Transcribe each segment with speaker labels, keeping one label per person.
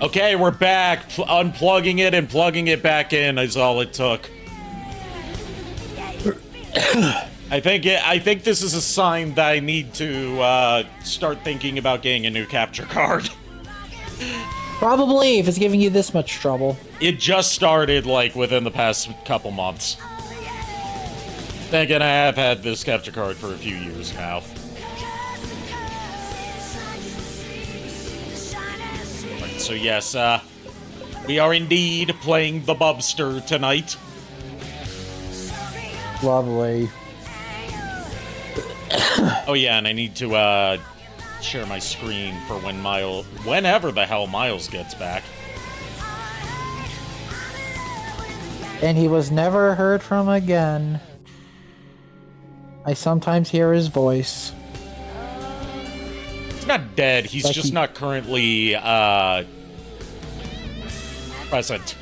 Speaker 1: Okay, we're back. Unplugging it and plugging it back in is all it took. I think this is a sign that I need to start thinking about getting a new capture card.
Speaker 2: Probably, if it's giving you this much trouble.
Speaker 1: It just started, like, within the past couple months. Then again, I have had this capture card for a few years now. Right, so yes, we are indeed playing the Bubster tonight.
Speaker 2: Lovely.
Speaker 1: Oh yeah, and I need to, share my screen for whenever the hell Miles gets back.
Speaker 2: And he was never heard from again. I sometimes hear his voice.
Speaker 1: He's not dead, he's
Speaker 2: Like
Speaker 1: just not currently, present.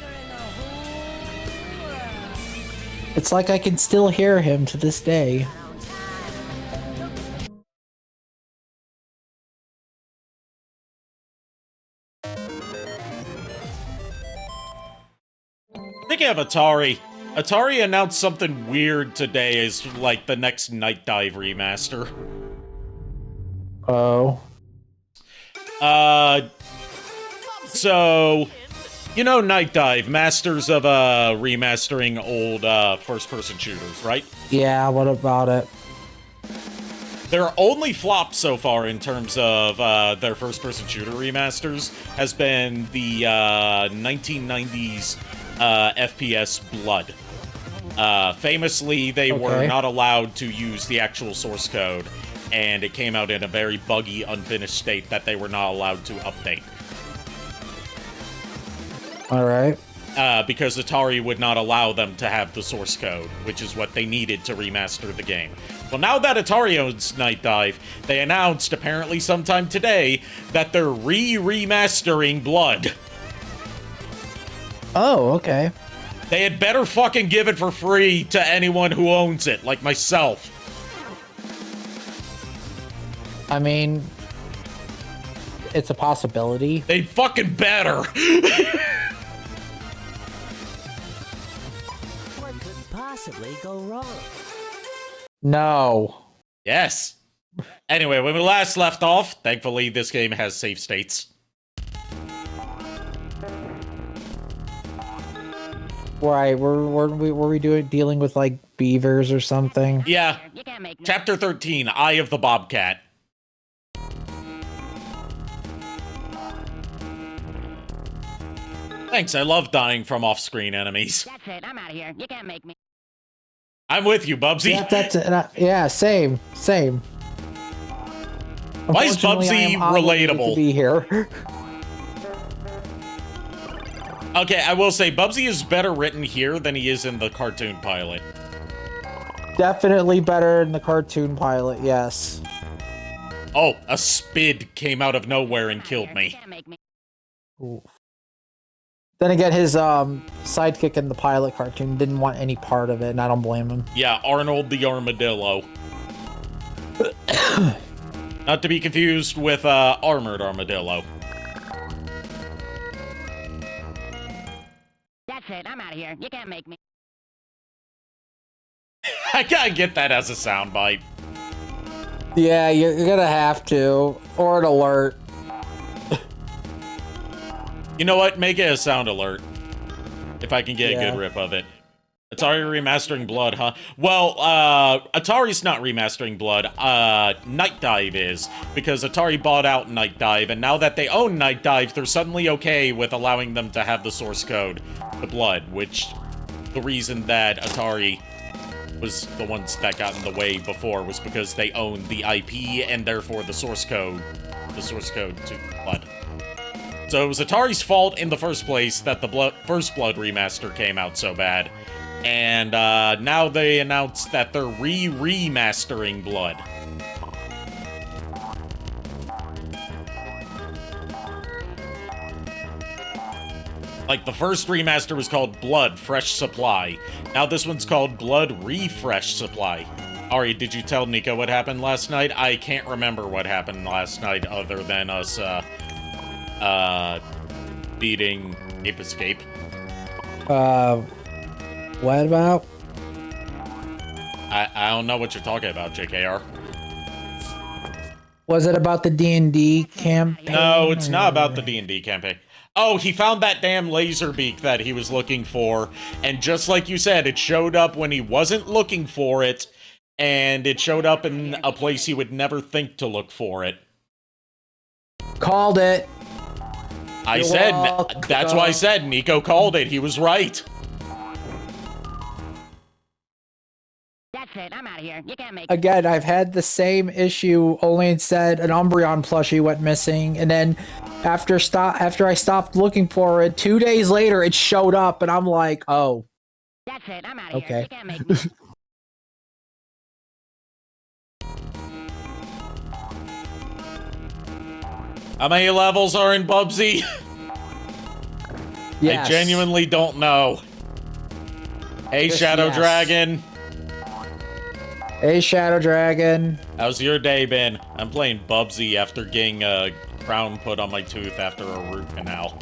Speaker 2: It's like I can still hear him to this day.
Speaker 1: Thinking of Atari announced something weird today as, like, the next Night Dive remaster.
Speaker 2: Oh.
Speaker 1: So, you know Night Dive, masters of, remastering old, first-person shooters, right?
Speaker 2: Yeah, what about it?
Speaker 1: Their only flop so far in terms of, their first-person shooter remasters has been the, 1990s, FPS Blood. Famously, they were not allowed to use the actual source code, and it came out in a very buggy, unfinished state that they were not allowed to update.
Speaker 2: Alright.
Speaker 1: Because Atari would not allow them to have the source code, which is what they needed to remaster the game. Well, now that Atari owns Night Dive, they announced, apparently sometime today, that they're remastering Blood.
Speaker 2: Oh, okay.
Speaker 1: They had better fucking give it for free to anyone who owns it, like myself.
Speaker 2: I mean, it's a possibility.
Speaker 1: They fucking better.
Speaker 3: What could possibly go wrong?
Speaker 2: No.
Speaker 1: Yes. Anyway, when we last left off, thankfully this game has save states.
Speaker 2: Right, were we dealing with, like, beavers or something?
Speaker 1: Yeah. Chapter 13, Eye of the Bobcat. Thanks, I love dying from off-screen enemies.
Speaker 4: That's it, I'm out of here. You can't make me.
Speaker 1: I'm with you, Bubsy.
Speaker 2: Yeah, that's it. Yeah, same.
Speaker 1: Why is
Speaker 2: Unfortunately, I
Speaker 1: Bubsy
Speaker 2: am obligated
Speaker 1: relatable?
Speaker 2: to be here.
Speaker 1: Okay, I will say, Bubsy is better written here than he is in the cartoon pilot.
Speaker 2: Definitely better in the cartoon pilot, yes.
Speaker 1: Oh, a spid came out of nowhere and killed me.
Speaker 4: You can't make me.
Speaker 2: Ooh. Then again, his sidekick in the pilot cartoon didn't want any part of it, and I don't blame him.
Speaker 1: Yeah, Arnold the Armadillo. Not to be confused with Armored Armadillo.
Speaker 4: That's it, I'm out of here. You can't make me.
Speaker 1: I gotta get that as a soundbite.
Speaker 2: Yeah, you're gonna have to. Or an alert.
Speaker 1: You know what? Make it a sound alert. If I can get a good rip of it. Atari remastering Blood, huh? Well, Atari's not remastering Blood. Night Dive is. Because Atari bought out Night Dive, and now that they own Night Dive, they're suddenly okay with allowing them to have the source code to Blood, which the reason that Atari was the ones that got in the way before was because they owned the IP and therefore the source code to Blood. So it was Atari's fault in the first place that the First Blood remaster came out so bad. And now they announced that they're remastering Blood. Like, the first remaster was called Blood Fresh Supply. Now this one's called Blood Refresh Supply. Ari, did you tell Niko what happened last night? I can't remember what happened last night other than us, beating Ape Escape.
Speaker 2: What about?
Speaker 1: I don't know what you're talking about, JKR.
Speaker 2: Was it about the D&D campaign?
Speaker 1: No, it's not about the D&D campaign. Oh, he found that damn laser beak that he was looking for, and just like you said, it showed up when he wasn't looking for it, and it showed up in a place he would never think to look for it.
Speaker 2: Called it.
Speaker 1: That's why I said Niko called it. He was right.
Speaker 4: That's it. I'm out of here. You can't make me.
Speaker 2: Again, I've had the same issue, only instead an Umbreon plushie went missing, and then after I stopped looking for it, 2 days later it showed up, and I'm like, oh.
Speaker 4: That's it. I'm out of here.
Speaker 2: Okay.
Speaker 4: You can't make me.
Speaker 1: How many levels are in Bubsy?
Speaker 2: Yes.
Speaker 1: I genuinely don't know. Hey,
Speaker 2: Just
Speaker 1: Shadow
Speaker 2: yes.
Speaker 1: Dragon.
Speaker 2: Hey, Shadow Dragon.
Speaker 1: How's your day been? I'm playing Bubsy after getting a crown put on my tooth after a root canal.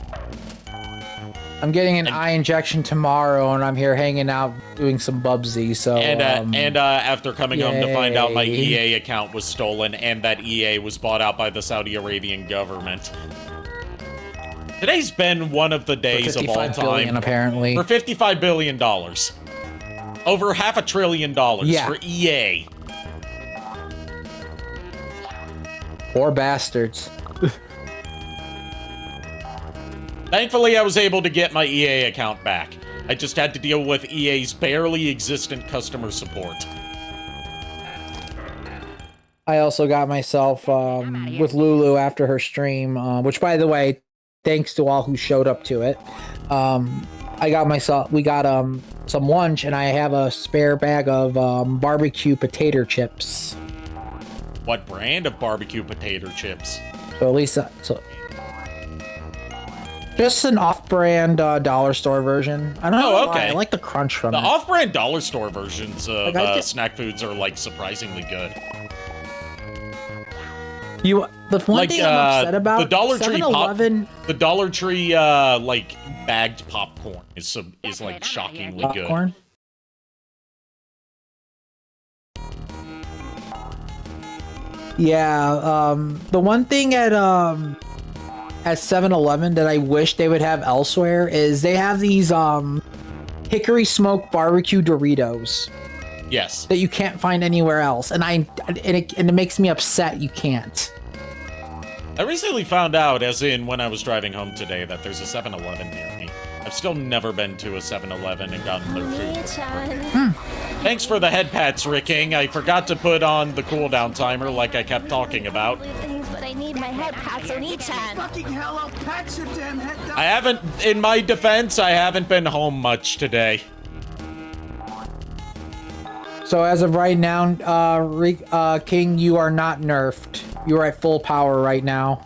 Speaker 2: I'm getting an eye injection tomorrow, and I'm here hanging out doing some Bubsy, so...
Speaker 1: After coming home to find out my
Speaker 2: yay.
Speaker 1: EA account was stolen and that EA was bought out by the Saudi Arabian government. Today's been one of the days of all time.
Speaker 2: $55 billion, apparently.
Speaker 1: For $55 billion. Over $500 billion for EA.
Speaker 2: Poor bastards.
Speaker 1: Thankfully, I was able to get my EA account back. I just had to deal with EA's barely existent customer support.
Speaker 2: I also got myself with Lulu after her stream, which, by the way, thanks to all who showed up to it. We got some lunch, and I have a spare bag of barbecue potato chips.
Speaker 1: What brand of barbecue potato chips?
Speaker 2: So at least, just an off-brand dollar store version. I don't know why. I like the crunch from it.
Speaker 1: The off-brand dollar store versions of snack foods are like surprisingly good.
Speaker 2: The one thing I'm upset about
Speaker 1: the Dollar Tree
Speaker 2: 7-Eleven,
Speaker 1: the Dollar Tree like bagged popcorn is like shockingly
Speaker 2: popcorn. Yeah, the one thing at 7-Eleven that I wish they would have elsewhere is they have these hickory smoked barbecue Doritos.
Speaker 1: Yes.
Speaker 2: That you can't find anywhere else, and it makes me upset you can't.
Speaker 1: I recently found out, as in when I was driving home today, that there's a 7-Eleven near me. I've still never been to a 7-Eleven and gotten their food. Thanks for the head pats, Ricking. I forgot to put on the cooldown timer like I kept talking about.
Speaker 5: But I need my head pats on each hand.
Speaker 6: Fucking hell, I'll pat your damn head down.
Speaker 1: I haven't, in my defense, I haven't been home much today.
Speaker 2: So as of right now, King, you are not nerfed. You are at full power right now.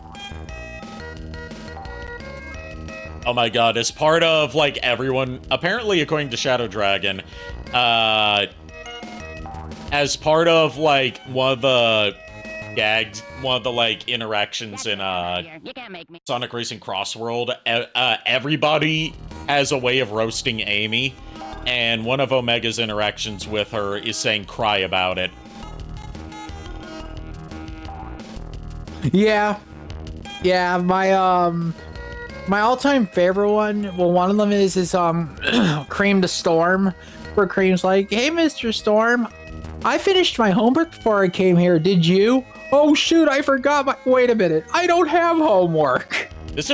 Speaker 1: Oh my god, as part of, like, everyone, apparently according to Shadow Dragon, as part of, like, one of the gags, one of the, like, interactions in,
Speaker 4: You can't make me.
Speaker 1: Sonic Racing Cross World, everybody has a way of roasting Amy, and one of Omega's interactions with her is saying cry about it.
Speaker 2: Yeah. Yeah, my all-time favorite one, well, one of them is Cream the Storm, where Cream's like, hey, Mr. Storm, I finished my homework before I came here, did you? Oh, shoot, I forgot wait a minute, I don't have homework.
Speaker 1: This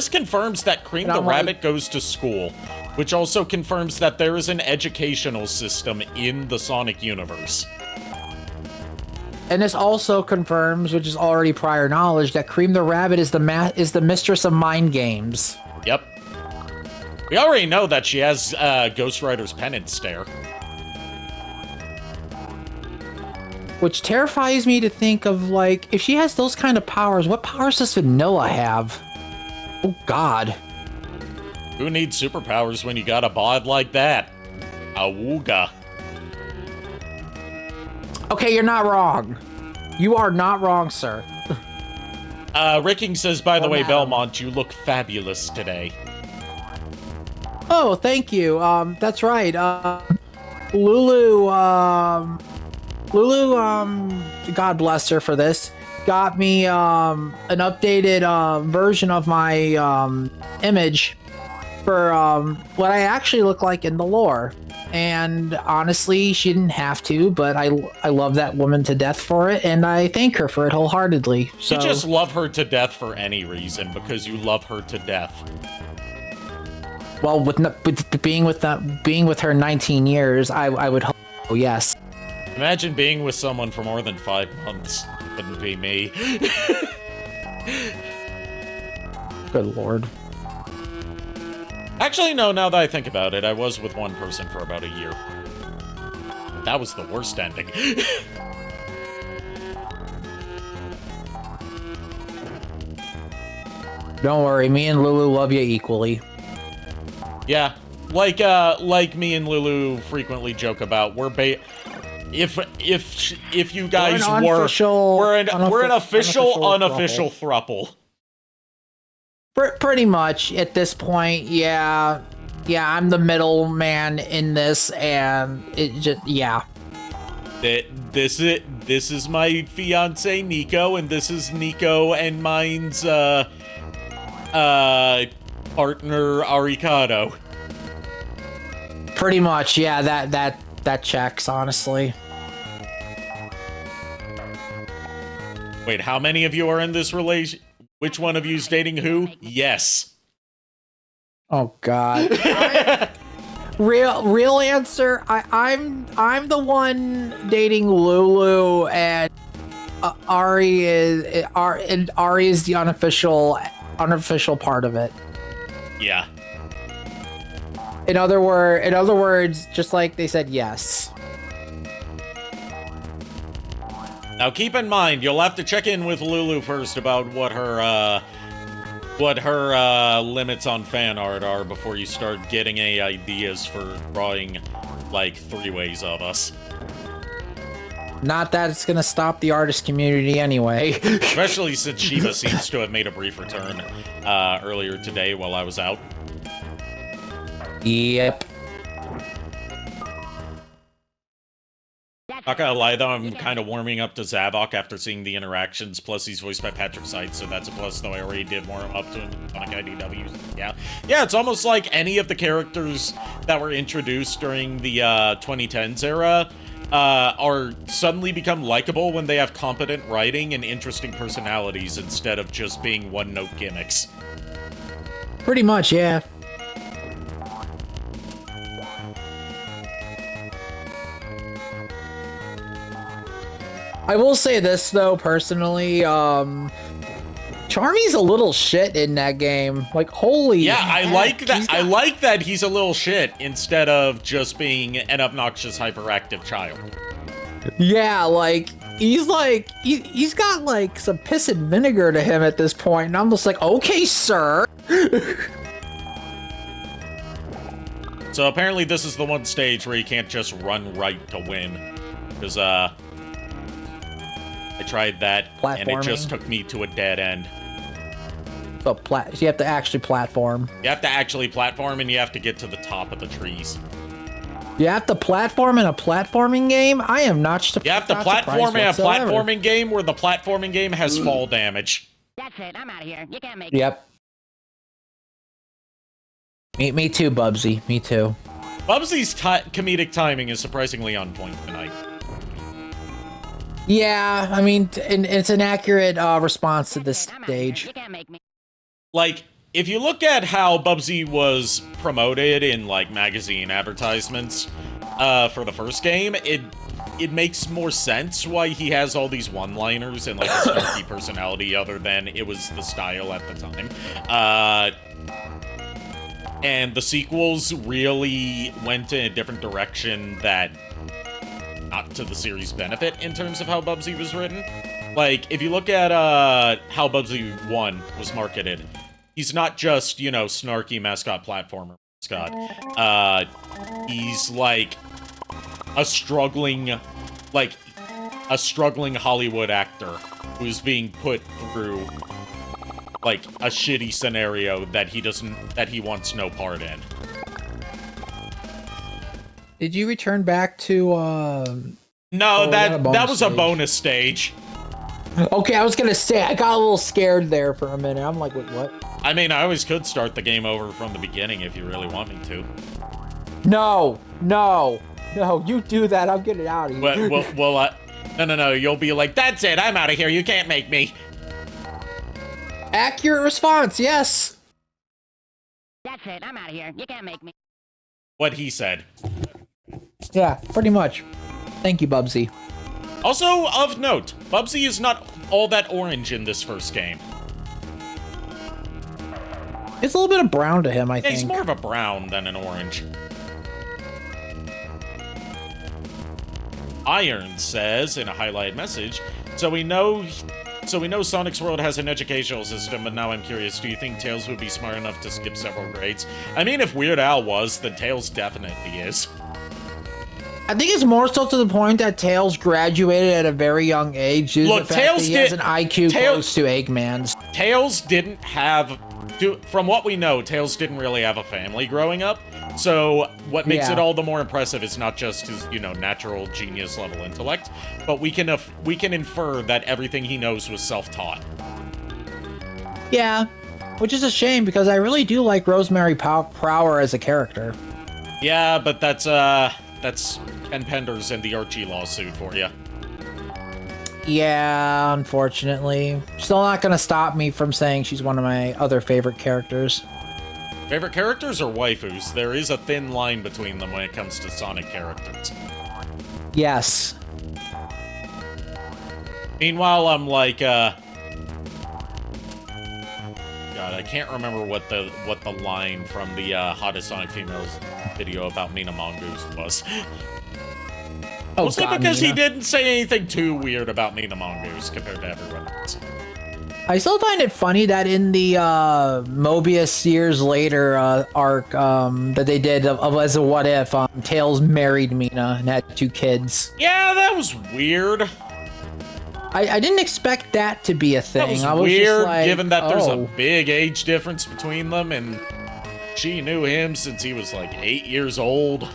Speaker 1: confirms that Cream the Rabbit goes to school, which also confirms that there is an educational system in the Sonic universe.
Speaker 2: And this also confirms, which is already prior knowledge, that Cream the Rabbit is the mistress of mind games.
Speaker 1: Yep. We already know that she has Ghost Rider's penance stare.
Speaker 2: Which terrifies me to think of, like, if she has those kind of powers, what powers does Vanilla have? Oh, God.
Speaker 1: Who needs superpowers when you got a bod like that? Awooga.
Speaker 2: Okay, you're not wrong. You are not wrong, sir.
Speaker 1: Ricking says, by the way,
Speaker 2: madam.
Speaker 1: Belmont, you look fabulous today.
Speaker 2: Oh, thank you. That's right. Lulu, God bless her for this, got me an updated version of my image for what I actually look like in the lore. And honestly, she didn't have to, but I love that woman to death for it, and I thank her for it wholeheartedly. So
Speaker 1: You just love her to death for any reason, because you love her to death.
Speaker 2: well, with being with her 19 years, I would hope. Oh, yes.
Speaker 1: Imagine being with someone for more than 5 months. Wouldn't be me.
Speaker 2: Good lord.
Speaker 1: Actually, no, now that I think about it, I was with one person for about a year. That was the worst ending.
Speaker 2: Don't worry, me and Lulu love you equally.
Speaker 1: Yeah, like me and Lulu frequently joke about, if you guys we're an official unofficial throuple.
Speaker 2: Pretty much at this point, yeah. I'm the middleman in this, and it just
Speaker 1: This is my fiance Niko, and this is Niko and mine's partner Arikado.
Speaker 2: Pretty much, yeah. That checks, honestly.
Speaker 1: Wait, how many of you are in this relation? Which one of you's dating who? Yes.
Speaker 2: Oh God. Real answer. I'm the one dating Lulu, and Ari is the unofficial part of it.
Speaker 1: Yeah.
Speaker 2: In other words, just like they said, yes.
Speaker 1: Now keep in mind, you'll have to check in with Lulu first about what her limits on fan art are before you start getting any ideas for drawing, like, 3 ways of us.
Speaker 2: Not that it's gonna stop the artist community anyway.
Speaker 1: Especially since Shiva seems to have made a brief return earlier today while I was out.
Speaker 2: Yep.
Speaker 1: Not gonna lie though, I'm kind of warming up to Zavok after seeing the interactions, plus he's voiced by Patrick Seitz, so that's a plus, though I already did warm up to him in Sonic IDW. Yeah, it's almost like any of the characters that were introduced during the 2010s era are suddenly become likable when they have competent writing and interesting personalities instead of just being one-note gimmicks.
Speaker 2: Pretty much, yeah. I will say this though, personally, Charmy's a little shit in that game. Like, holy
Speaker 1: yeah,
Speaker 2: heck,
Speaker 1: I like that. I like that he's a little shit instead of just being an obnoxious, hyperactive child.
Speaker 2: Yeah, like he's got like some piss and vinegar to him at this point, and I'm just like, okay, sir.
Speaker 1: So apparently this is the one stage where you can't just run right to win, because I tried that, and it just took me to a dead end.
Speaker 2: So you have to actually platform.
Speaker 1: You have to actually platform, and you have to get to the top of the trees.
Speaker 2: You have to platform in a platforming game? I am not
Speaker 1: You have to platform in a platforming game where the platforming game has fall damage.
Speaker 4: That's it. I'm out of here. You can't make me.
Speaker 2: Yep. Me too, Bubsy. Me too.
Speaker 1: Bubsy's comedic timing is surprisingly on point tonight.
Speaker 2: Yeah, I mean, it's an accurate response to this
Speaker 4: I'm outta here.
Speaker 2: stage.
Speaker 4: You can't make me.
Speaker 1: Like, if you look at how Bubsy was promoted in, like, magazine advertisements for the first game, it makes more sense why he has all these one-liners and, like, a snarky personality other than it was the style at the time. And the sequels really went in a different direction that not to the series' benefit in terms of how Bubsy was written. Like, if you look at how Bubsy 1 was marketed, he's not just, you know, snarky mascot platformer mascot. He's like a struggling Hollywood actor who's being put through, like, a shitty scenario that he wants no part in.
Speaker 2: Did you return back to,
Speaker 1: No, that was a
Speaker 2: stage.
Speaker 1: bonus stage.
Speaker 2: Okay, I was gonna say, I got a little scared there for a minute. I'm like, wait, what?
Speaker 1: I mean, I always could start the game over from the beginning if you really want me to.
Speaker 2: No, you do that, I'm getting out of here.
Speaker 1: No, you'll be like, that's it, I'm out of here, you can't make me.
Speaker 2: Accurate response, yes.
Speaker 4: That's it, I'm out of here. You can't make me.
Speaker 1: What he said.
Speaker 2: Yeah, pretty much. Thank you, Bubsy.
Speaker 1: Also, of note, Bubsy is not all that orange in this first game.
Speaker 2: It's a little bit of brown to him, I think.
Speaker 1: He's more of a brown than an orange. Iron says in a highlighted message, so we know Sonic's World has an educational system, but now I'm curious, do you think Tails would be smart enough to skip several grades? I mean, if Weird Al was, then Tails definitely is.
Speaker 2: I think it's more so to the point that Tails graduated at a very young age due to the fact that he has an IQ close to Eggman's.
Speaker 1: Tails didn't have, from what we know, Tails didn't really have a family growing up. So what makes it all the more impressive is not just his, natural genius level intellect, but we can infer that everything he knows was self-taught.
Speaker 2: Yeah, which is a shame because I really do like Rosemary Prower as a character.
Speaker 1: Yeah, but that's Ken Penders and the Archie lawsuit for you.
Speaker 2: Yeah, unfortunately. Still not gonna stop me from saying she's one of my other favorite characters.
Speaker 1: Favorite characters or waifus? There is a thin line between them when it comes to Sonic characters.
Speaker 2: Yes.
Speaker 1: Meanwhile, I'm like, God, I can't remember what the line from the Hottest Sonic Females video about Mina Mongoose was. Mostly because he didn't say anything too weird about Mina Mongoose compared to everyone else.
Speaker 2: I still find it funny that in the Mobius Years Later arc that they did as a What If, Tails married Mina and had 2 kids.
Speaker 1: Yeah, that was weird.
Speaker 2: I didn't expect that to be a thing.
Speaker 1: That was weird, just like, given that there's a big age difference between them, and she knew him since he was like 8 years old.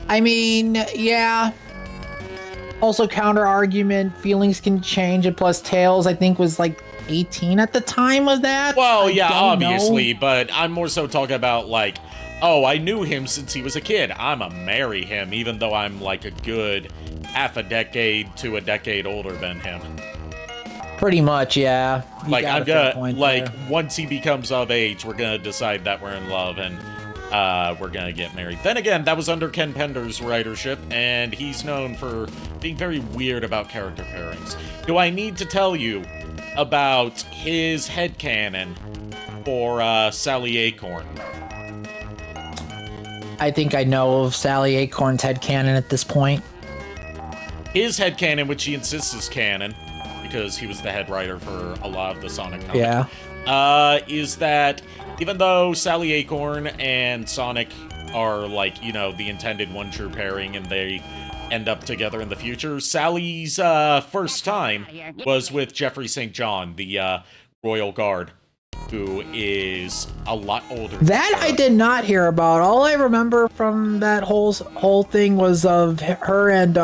Speaker 2: I mean, yeah. Also, counter argument, feelings can change, and plus Tails, I think, was like 18 at the time of that.
Speaker 1: Well, yeah, obviously, but I'm more so talking about like, oh, I knew him since he was a kid. I'ma marry him, even though I'm like a good half a decade to a decade older than him.
Speaker 2: Pretty much, yeah.
Speaker 1: Like, I'm gonna, like, once he becomes of age, we're gonna decide that we're in love, and we're gonna get married. Then again, that was under Ken Pender's writership, and he's known for being very weird about character pairings. Do I need to tell you about his headcanon for Sally Acorn?
Speaker 2: I think I know of Sally Acorn's headcanon at this point.
Speaker 1: His headcanon, which he insists is canon, because he was the head writer for a lot of the Sonic comics, is that even though Sally Acorn and Sonic are, like, the intended one true pairing and they end up together in the future, Sally's first time was with Jeffrey St. John, the Royal Guard, who is a lot older.
Speaker 2: That I did not hear about. All I remember from that whole thing was of her and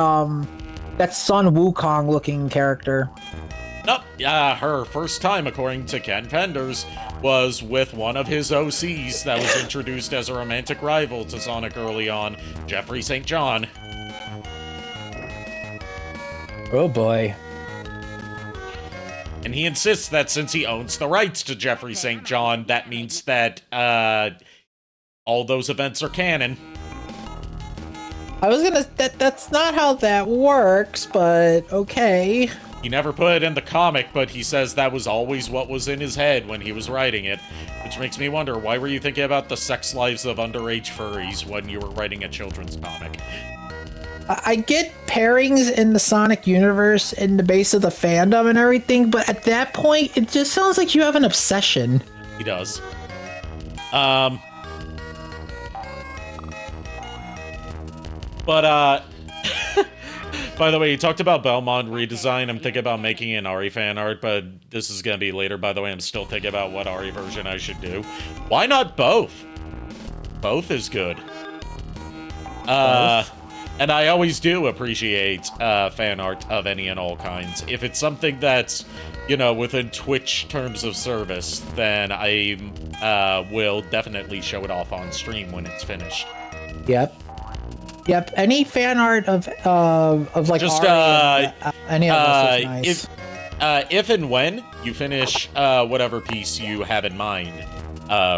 Speaker 2: that Sun Wukong looking character.
Speaker 1: Nope. Her first time, according to Ken Penders, was with one of his OCs that was introduced as a romantic rival to Sonic early on, Jeffrey St. John.
Speaker 2: Oh boy.
Speaker 1: And he insists that since he owns the rights to Jeffrey St. John, that means that all those events are canon.
Speaker 2: I was gonna... That's not how that works, but okay.
Speaker 1: He never put it in the comic, but he says that was always what was in his head when he was writing it. Which makes me wonder, why were you thinking about the sex lives of underage furries when you were writing a children's comic?
Speaker 2: I get pairings in the Sonic universe in the base of the fandom and everything, but at that point, it just sounds like you have an obsession.
Speaker 1: He does. By the way, you talked about Belmont redesign. I'm thinking about making an Ari fan art, but this is gonna be later. By the way, I'm still thinking about what Ari version I should do. Why not both? Both is good. And I always do appreciate fan art of any and all kinds. If it's something that's, you know, within Twitch terms of service, then I will definitely show it off on stream when it's finished.
Speaker 2: Yep. Any fan art of like
Speaker 1: just
Speaker 2: Ari, any of us is nice.
Speaker 1: If and when you finish whatever piece you have in mind,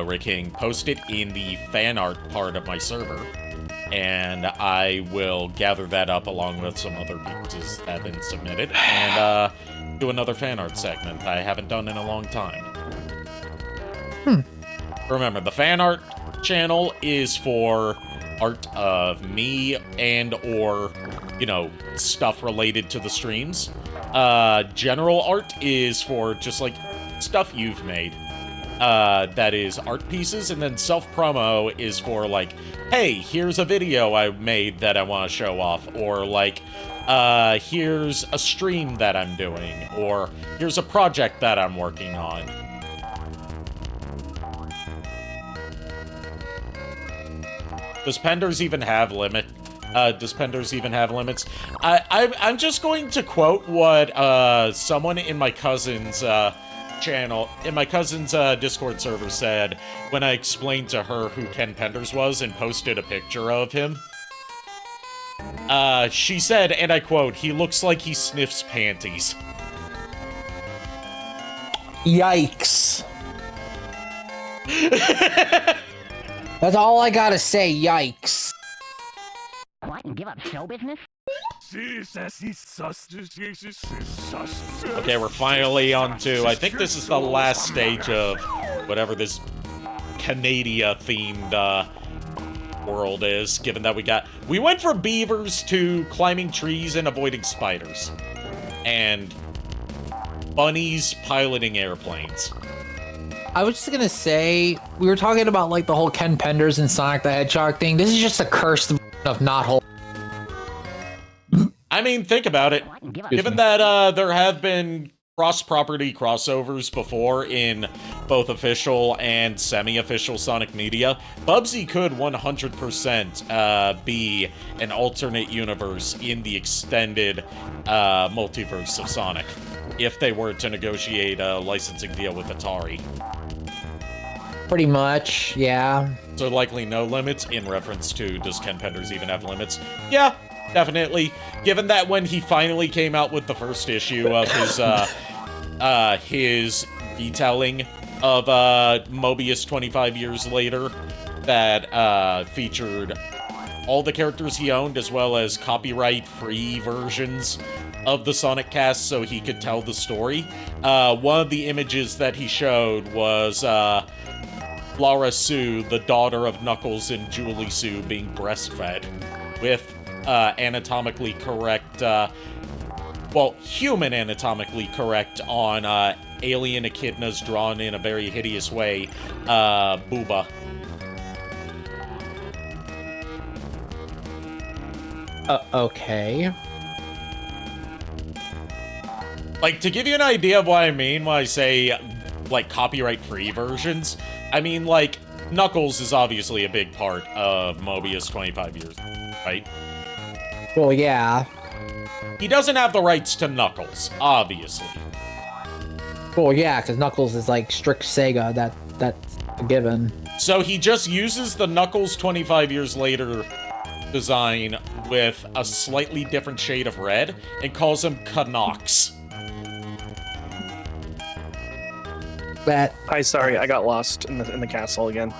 Speaker 1: Rick King, post it in the fan art part of my server. And I will gather that up along with some other pieces that have been submitted and do another fan art segment I haven't done in a long time. Remember, the fan art channel is for art of me and or, you know, stuff related to the streams. General art is for just like stuff you've made. That is art pieces, and then self-promo is for like, hey, here's a video I made that I want to show off, or like, here's a stream that I'm doing, or here's a project that I'm working on. Does Penders even have limits? I'm just going to quote what someone in my cousin's channel, in my cousin's Discord server said when I explained to her who Ken Penders was and posted a picture of him. She said, and I quote, "He looks like he sniffs panties."
Speaker 2: Yikes. That's all I gotta say, yikes.
Speaker 4: What, and give up show business?
Speaker 1: Okay, we're finally on to, I think this is the last stage of whatever this Canada-themed world is, given that we went from beavers to climbing trees and avoiding spiders. And bunnies piloting airplanes.
Speaker 2: I was just gonna say, we were talking about like the whole Ken Penders and Sonic the Hedgehog thing. This is just a cursed of not whole.
Speaker 1: I mean, think about it. Given that there have been cross-property crossovers before in both official and semi-official Sonic media, Bubsy could 100% be an alternate universe in the extended multiverse of Sonic, if they were to negotiate a licensing deal with Atari.
Speaker 2: Pretty much, yeah.
Speaker 1: So likely no limits, in reference to, does Ken Penders even have limits? Yeah, definitely. Given that when he finally came out with the first issue of his retelling of Mobius 25 years later, that featured all the characters he owned as well as copyright-free versions of the Sonic cast so he could tell the story. One of the images that he showed was Laura Sue, the daughter of Knuckles and Julie Sue, being breastfed with anatomically correct, human anatomically correct on alien echidnas drawn in a very hideous way, booba.
Speaker 2: Okay.
Speaker 1: Like, to give you an idea of what I mean when I say, like, copyright-free versions, I mean, like, Knuckles is obviously a big part of Mobius 25 years, right?
Speaker 2: Well, yeah.
Speaker 1: He doesn't have the rights to Knuckles, obviously.
Speaker 2: Well, yeah, because Knuckles is, like, strict Sega, that's a given.
Speaker 1: So he just uses the Knuckles 25 years later design with a slightly different shade of red and calls him Canucks.
Speaker 7: Hi, sorry, I got lost in the castle again.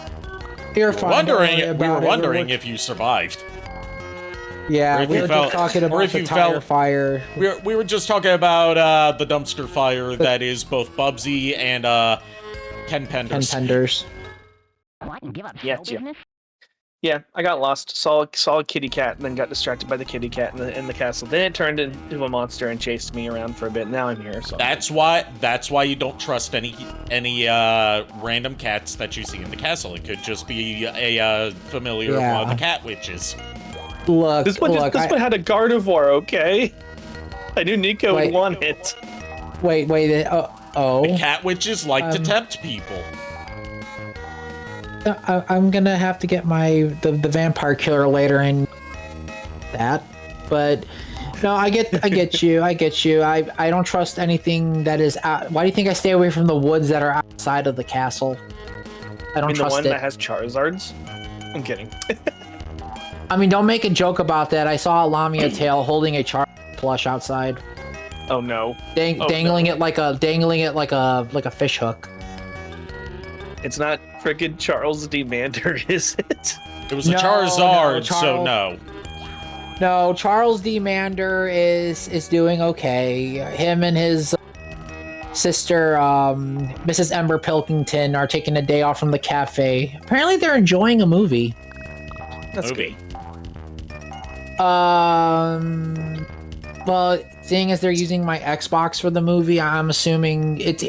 Speaker 2: You're fine.
Speaker 1: We were wondering if you survived.
Speaker 2: Yeah, we were just talking about the tire fire.
Speaker 1: We were just talking about the dumpster fire that is both Bubsy and Ken Penders.
Speaker 2: Ken Penders.
Speaker 4: What, and give up show business?
Speaker 7: Yeah, I got lost, saw a kitty cat, and then got distracted by the kitty cat in the castle. Then it turned into a monster and chased me around for a bit. Now I'm here. So
Speaker 1: that's why you don't trust any random cats that you see in the castle. It could just be a familiar of one of the cat witches.
Speaker 2: Look,
Speaker 7: This one
Speaker 2: look.
Speaker 7: one had a Gardevoir, okay? I knew Niko
Speaker 2: Wait.
Speaker 7: would want it.
Speaker 2: Wait.
Speaker 1: The cat witches like to tempt people.
Speaker 2: I'm gonna have to get the vampire killer later in that, but no, I get you. I don't trust anything that is out. Why do you think I stay away from the woods that are outside of the castle? I don't
Speaker 7: I mean, the
Speaker 2: trust
Speaker 7: one
Speaker 2: it.
Speaker 7: that has Charizards? I'm kidding.
Speaker 2: I mean, don't make a joke about that. I saw a Lamia tail holding a Charizard plush outside,
Speaker 7: Oh no.
Speaker 2: dangling it like a fish hook.
Speaker 7: It's not frickin' Charles D. Mander, is it?
Speaker 1: It was a
Speaker 2: No,
Speaker 1: Charizard, so
Speaker 2: Charles-
Speaker 1: no.
Speaker 2: No, Charles D. Mander is doing okay. Him and his sister, Mrs. Ember Pilkington, are taking a day off from the cafe. Apparently, they're enjoying a movie.
Speaker 7: That's
Speaker 1: Movie.
Speaker 7: good.
Speaker 2: Well, seeing as they're using my Xbox for the movie, I'm assuming it's.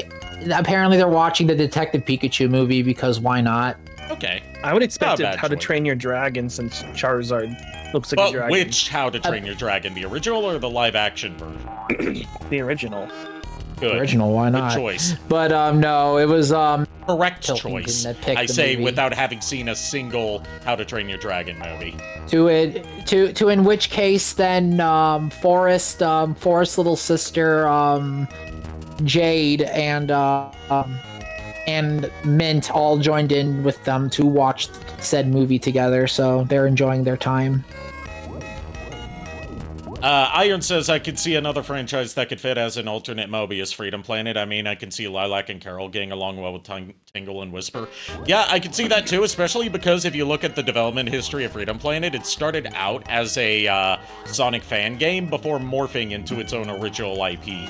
Speaker 2: Apparently, they're watching the Detective Pikachu movie because why not?
Speaker 1: Okay.
Speaker 7: I would expect
Speaker 1: Not a
Speaker 7: it
Speaker 1: bad
Speaker 7: How to
Speaker 1: choice.
Speaker 7: Train Your Dragon since Charizard looks like a
Speaker 1: But
Speaker 7: dragon.
Speaker 1: which How to Train Your Dragon? The original or the live-action version?
Speaker 7: The original.
Speaker 1: Good.
Speaker 2: Original, why
Speaker 1: Good
Speaker 2: not?
Speaker 1: choice.
Speaker 2: But no, it was
Speaker 1: Correct
Speaker 2: Pilkington
Speaker 1: choice.
Speaker 2: that picked
Speaker 1: I
Speaker 2: the
Speaker 1: say
Speaker 2: movie.
Speaker 1: without having seen a single How to Train Your Dragon movie.
Speaker 2: to in which case then Forrest's little sister Jade and Mint all joined in with them to watch said movie together, so they're enjoying their time.
Speaker 1: Iron says, I could see another franchise that could fit as an alternate Mobius, Freedom Planet. I mean, I can see Lilac and Carol getting along well with Tingle and Whisper. Yeah, I can see that too, especially because if you look at the development history of Freedom Planet, it started out as a Sonic fan game before morphing into its own original IP.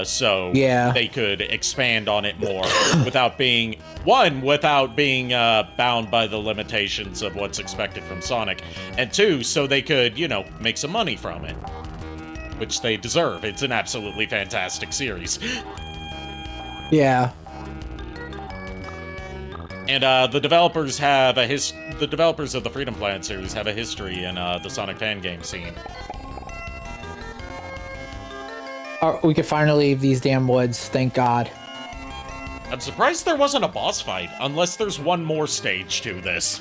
Speaker 1: So
Speaker 2: Yeah.
Speaker 1: they could expand on it more without being bound by the limitations of what's expected from Sonic, and two, so they could, make some money from it, which they deserve. It's an absolutely fantastic series.
Speaker 2: Yeah.
Speaker 1: And the developers have the developers of the Freedom Planet series have a history in the Sonic fan game scene.
Speaker 2: We could finally leave these damn woods, thank God.
Speaker 1: I'm surprised there wasn't a boss fight, unless there's one more stage to this.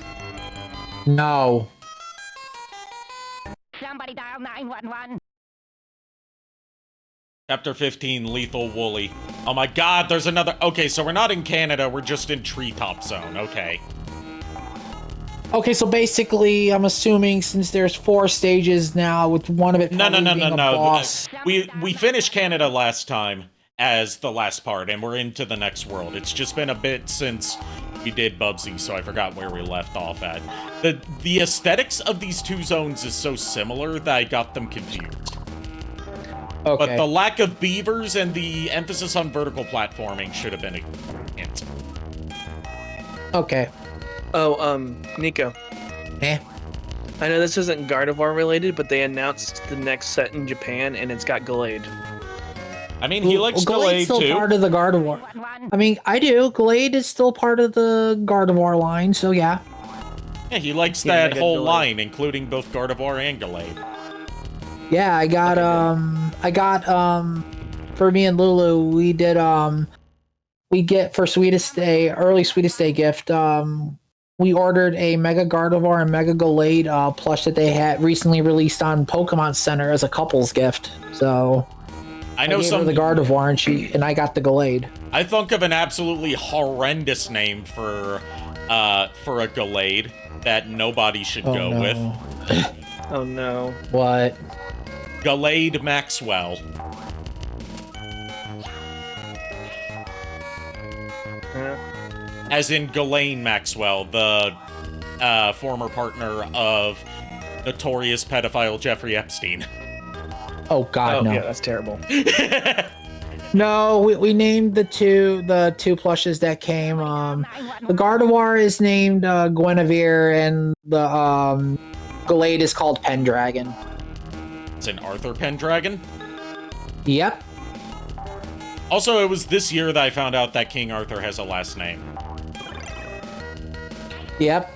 Speaker 2: No.
Speaker 4: Somebody dial 911.
Speaker 1: Chapter 15, Lethal Woolly. Oh my god, there's another... Okay, so we're not in Canada, we're just in Treetop Zone, okay.
Speaker 2: Okay, so basically, I'm assuming since there's 4 stages now, with one of it
Speaker 1: No.
Speaker 2: probably being a boss.
Speaker 1: We finished Canada last time as the last part, and we're into the next world. It's just been a bit since we did Bubsy, so I forgot where we left off at. The aesthetics of these two zones is so similar that I got them confused.
Speaker 2: Okay.
Speaker 1: But the lack of beavers and the emphasis on vertical platforming should have been a hint.
Speaker 2: Okay.
Speaker 7: Oh, Niko.
Speaker 2: Eh.
Speaker 7: I know this isn't Gardevoir related, but they announced the next set in Japan, and it's got Gallade.
Speaker 1: I mean, he likes
Speaker 2: Glade's
Speaker 1: Gallade
Speaker 2: still
Speaker 1: too.
Speaker 2: part of the Gardevoir. I mean, I do. Glade is still part of the Gardevoir line, so yeah.
Speaker 1: Yeah, he likes
Speaker 7: Yeah,
Speaker 1: that
Speaker 7: Mega
Speaker 1: whole
Speaker 7: Gallade.
Speaker 1: line, including both Gardevoir and Gallade.
Speaker 2: Yeah, I got for me and Lulu, we did we get for early Sweetest Day gift, we ordered a Mega Gardevoir and Mega Gallade plush that they had recently released on Pokemon Center as a couple's gift. So
Speaker 1: I know
Speaker 2: gave her the Gardevoir and I got the Gallade.
Speaker 1: I think of an absolutely horrendous name for a Gallade that nobody should go
Speaker 2: no.
Speaker 1: with.
Speaker 7: Oh no.
Speaker 2: What?
Speaker 1: Gallade Maxwell. As in Ghislaine Maxwell, the former partner of notorious pedophile Jeffrey Epstein.
Speaker 2: Oh God,
Speaker 7: Oh
Speaker 2: no.
Speaker 7: yeah, that's terrible.
Speaker 2: No, we named the two plushes that came. The Gardevoir is named Guinevere, and the Gallade is called Pendragon.
Speaker 1: It's an Arthur Pendragon.
Speaker 2: Yep.
Speaker 1: Also, it was this year that I found out that King Arthur has a last name.
Speaker 2: Yep.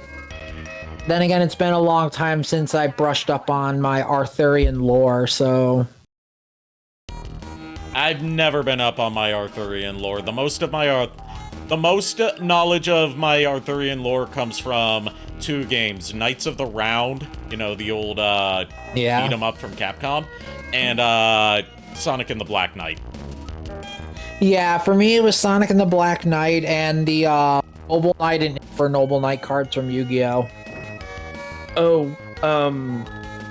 Speaker 2: Then again, it's been a long time since I brushed up on my Arthurian lore, so...
Speaker 1: I've never been up on my Arthurian lore. The most knowledge of my Arthurian lore comes from 2 games: Knights of the Round, you know, the old beat 'em up from Capcom, and Sonic and the Black Knight.
Speaker 2: Yeah, for me it was Sonic and the Black Knight and the Noble Knight and for Noble Knight cards from Yu-Gi-Oh.
Speaker 7: Oh,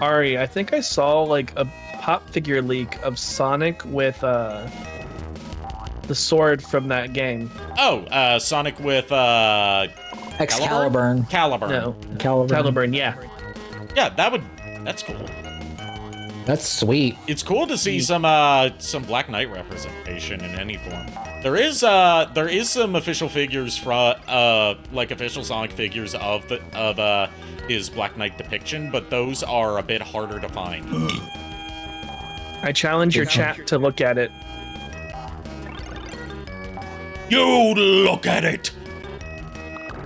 Speaker 7: Ari, I think I saw like a pop figure leak of Sonic with the sword from that game.
Speaker 1: Oh, Sonic with
Speaker 2: Excalibur.
Speaker 1: Caliburn.
Speaker 7: No,
Speaker 2: Caliburn.
Speaker 7: yeah.
Speaker 1: Yeah, that's cool.
Speaker 2: That's sweet.
Speaker 1: It's cool to see some Black Knight representation in any form. There is some official figures from like official Sonic figures of his Black Knight depiction, but those are a bit harder to find.
Speaker 7: I challenge your chat to look at it.
Speaker 1: You look at it.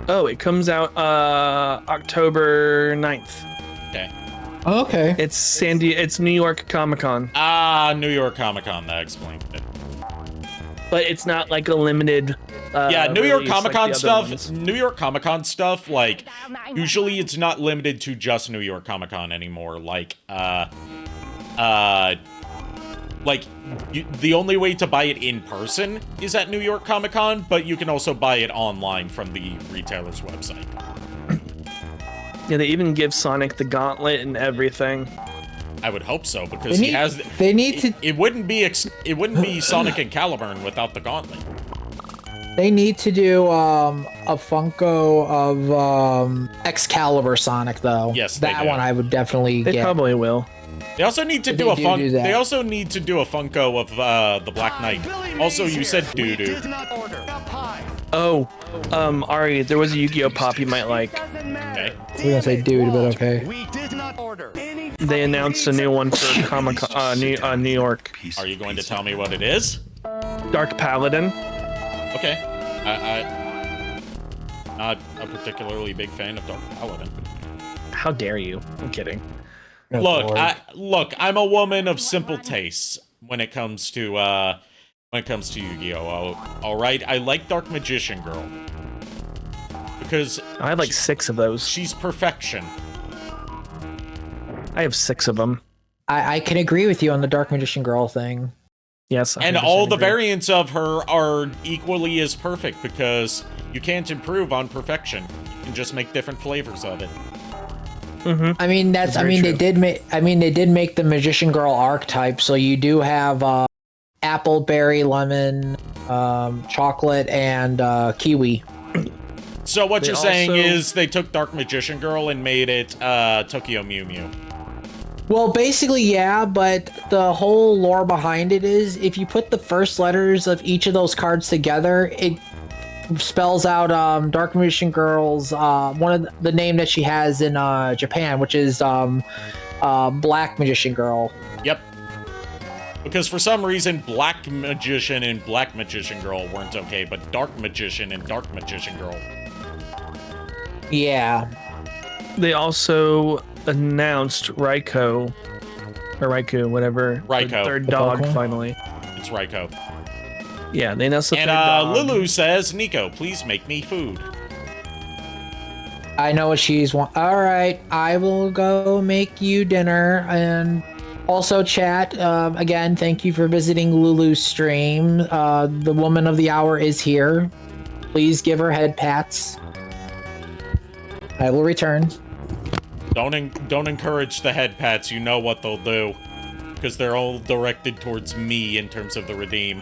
Speaker 7: Oh, it comes out October 9th.
Speaker 1: Okay.
Speaker 2: Okay.
Speaker 7: It's New York Comic-Con.
Speaker 1: New York Comic-Con, that explains it.
Speaker 7: But it's not like a limited
Speaker 1: yeah, New York
Speaker 7: release
Speaker 1: Comic-Con
Speaker 7: like the
Speaker 1: stuff.
Speaker 7: other ones.
Speaker 1: New York Comic-Con stuff, like usually it's not limited to just New York Comic-Con anymore. Like the only way to buy it in person is at New York Comic-Con, but you can also buy it online from the retailer's website.
Speaker 7: Yeah, they even give Sonic the gauntlet and everything.
Speaker 1: I would hope so, because It wouldn't be Sonic and Caliburn without the gauntlet.
Speaker 2: They need to do a Funko of Excalibur Sonic though.
Speaker 1: Yes, they
Speaker 2: that
Speaker 1: do.
Speaker 2: one I would definitely
Speaker 7: They
Speaker 2: get.
Speaker 7: probably will.
Speaker 1: They also need to
Speaker 2: If
Speaker 1: do
Speaker 2: they
Speaker 1: a
Speaker 2: do that.
Speaker 1: They also need to do a Funko of the Black Knight. Also, you said doo-doo.
Speaker 7: Oh, Ari, there was a Yu-Gi-Oh pop you might like.
Speaker 1: Okay.
Speaker 2: We're gonna say dude, but okay.
Speaker 7: They announced a new one for Comic-Con, New York.
Speaker 1: Are you going to tell me what it is?
Speaker 7: Dark Paladin.
Speaker 1: Okay. I'm not a particularly big fan of Dark Paladin.
Speaker 7: How dare you? I'm kidding.
Speaker 1: Look, I'm a woman of simple tastes when it comes to Yu-Gi-Oh. All right, I like Dark Magician Girl because
Speaker 7: I had like 6 of those.
Speaker 1: she's perfection.
Speaker 7: I have 6 of them.
Speaker 2: I can agree with you on the Dark Magician Girl thing.
Speaker 7: Yes,
Speaker 1: And
Speaker 7: 100%
Speaker 1: all the
Speaker 7: agree.
Speaker 1: variants of her are equally as perfect because you can't improve on perfection. You can just make different flavors of it.
Speaker 2: I mean that's.
Speaker 7: Very
Speaker 2: They
Speaker 7: true.
Speaker 2: did make. They did make the Magician Girl archetype, so you do have apple, berry, lemon, chocolate, and kiwi.
Speaker 1: So what
Speaker 7: They
Speaker 1: you're saying
Speaker 7: also-
Speaker 1: is they took Dark Magician Girl and made it Tokyo Mew Mew.
Speaker 2: Well, basically, yeah, but the whole lore behind it is if you put the first letters of each of those cards together, it spells out Dark Magician Girl's one of the name that she has in Japan, which is Black Magician Girl.
Speaker 1: Yep. Because for some reason, Black Magician and Black Magician Girl weren't okay, but Dark Magician and Dark Magician Girl.
Speaker 2: Yeah.
Speaker 7: They also announced Raikou, or Raikou, whatever.
Speaker 1: Raikou.
Speaker 7: The third
Speaker 2: The
Speaker 7: dog,
Speaker 2: Pokemon?
Speaker 7: finally.
Speaker 1: It's Raikou.
Speaker 7: Yeah, they announced the
Speaker 1: And
Speaker 7: third dog.
Speaker 1: Lulu says, Niko, please make me food.
Speaker 2: I know what she's want. All right, I will go make you dinner. And also, chat, again, thank you for visiting Lulu's stream. The woman of the hour is here. Please give her head pats. I will return.
Speaker 1: Don't encourage the head pats. You know what they'll do. Because they're all directed towards me in terms of the redeem.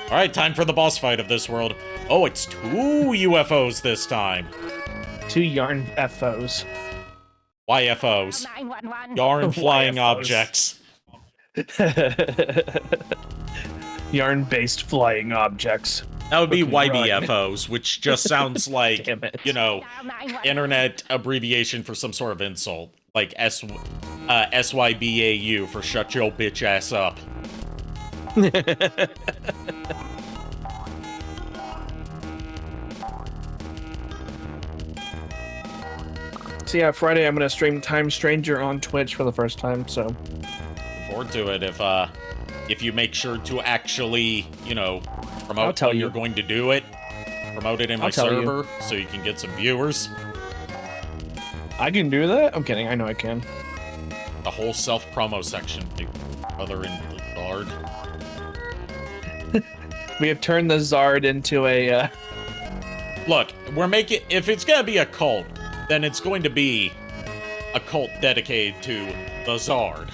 Speaker 1: Alright, time for the boss fight of this world. Oh, it's 2 UFOs this time.
Speaker 7: 2 Yarn FOs.
Speaker 1: YFOs.
Speaker 4: 911.
Speaker 1: Yarn flying
Speaker 7: YFOs.
Speaker 1: objects.
Speaker 7: Yarn-based flying objects.
Speaker 1: That would be
Speaker 7: Fucking run.
Speaker 1: YBFOs, which just sounds like,
Speaker 7: Damn it.
Speaker 1: you know,
Speaker 4: Dial 911.
Speaker 1: internet abbreviation for some sort of insult. Like SYBAU for shut your bitch ass up.
Speaker 7: So yeah, Friday I'm gonna stream Time Stranger on Twitch for the first time. So
Speaker 1: Look forward to it. If you make sure to actually, you know, promote
Speaker 7: tell
Speaker 1: when
Speaker 7: you.
Speaker 1: you're going to do it, promote it in my
Speaker 7: tell you.
Speaker 1: server so you can get some viewers.
Speaker 7: I can do that. I'm kidding. I know I can.
Speaker 1: The whole self-promo section, the other in the guard.
Speaker 7: We have turned the Zard into a.
Speaker 1: Look, we're making. If it's gonna be a cult, then it's going to be a cult dedicated to the Zard.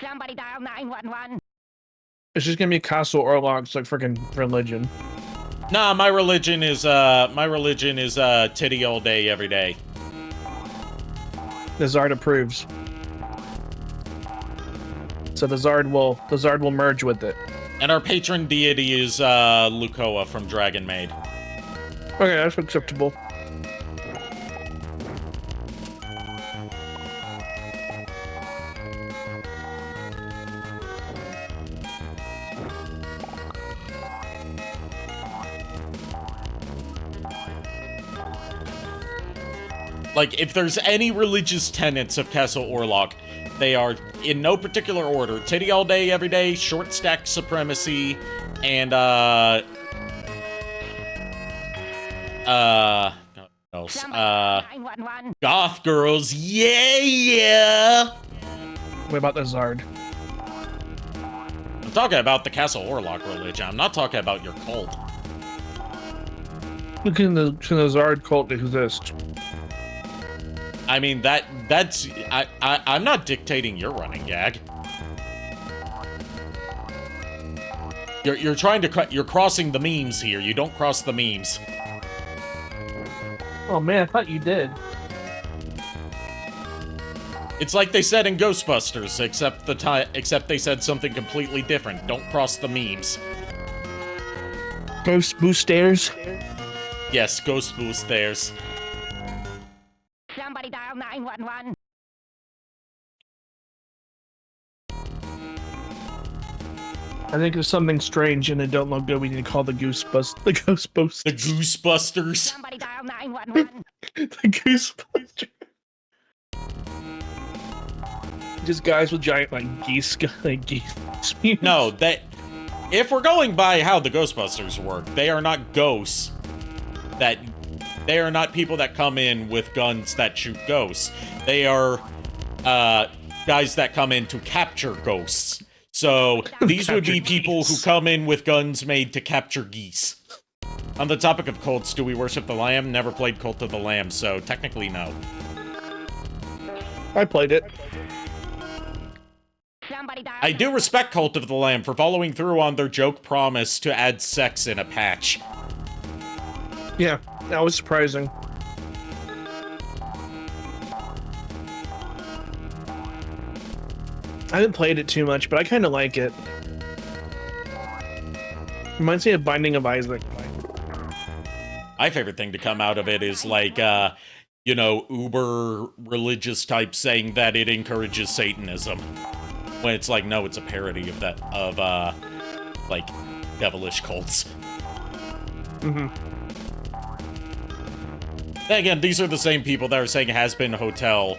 Speaker 4: Somebody dial 911.
Speaker 7: It's just gonna be Castle Orlog's like freaking religion.
Speaker 1: Nah, my religion is titty all day, every day.
Speaker 7: The Zard approves. So the Zard will merge with it.
Speaker 1: And our patron deity is Lukoa from Dragon Maid.
Speaker 7: Okay, that's acceptable.
Speaker 1: Like, if there's any religious tenets of Castle Orlok, they are, in no particular order, titty all day, every day, short stack supremacy, and, what else?
Speaker 4: Somebody dial 911.
Speaker 1: Goth girls, yeah!
Speaker 7: What about the Zard?
Speaker 1: I'm talking about the Castle Orlok religion, I'm not talking about your cult.
Speaker 7: Can the Zard cult exist?
Speaker 1: I mean, I'm not dictating your running gag. You're trying to, you're crossing the memes here. You don't cross the memes.
Speaker 7: Oh man, I thought you did.
Speaker 1: It's like they said in Ghostbusters, except they said something completely different. Don't cross the memes.
Speaker 7: Ghost boosters.
Speaker 1: Yes, Ghost Boost theirs.
Speaker 4: Somebody dial 911.
Speaker 7: I think there's something strange and it don't look good. We need to call the Ghostbusters.
Speaker 1: The Goosebusters.
Speaker 4: Somebody dial 911.
Speaker 7: The Ghostbusters. Just guys with giant geese.
Speaker 1: No, if we're going by how the Ghostbusters work, they are not ghosts. They are not people that come in with guns that shoot ghosts. They are guys that come in to capture ghosts. So these would be people who come in with guns made to capture geese. On the topic of cults, do we worship the Lamb? Never played Cult of the Lamb, so technically no.
Speaker 7: I played it.
Speaker 4: Somebody dial
Speaker 1: I do respect Cult of the Lamb for following through on their joke promise to add sex in a patch.
Speaker 7: Yeah, that was surprising. I haven't played it too much, but I kind of like it. Reminds me of Binding of Isaac.
Speaker 1: My favorite thing to come out of it is like, you know, uber religious type saying that it encourages Satanism. When it's like, no, it's a parody of that, like, devilish cults.
Speaker 7: Mm-hmm.
Speaker 1: Then again, these are the same people that are saying Has-Been Hotel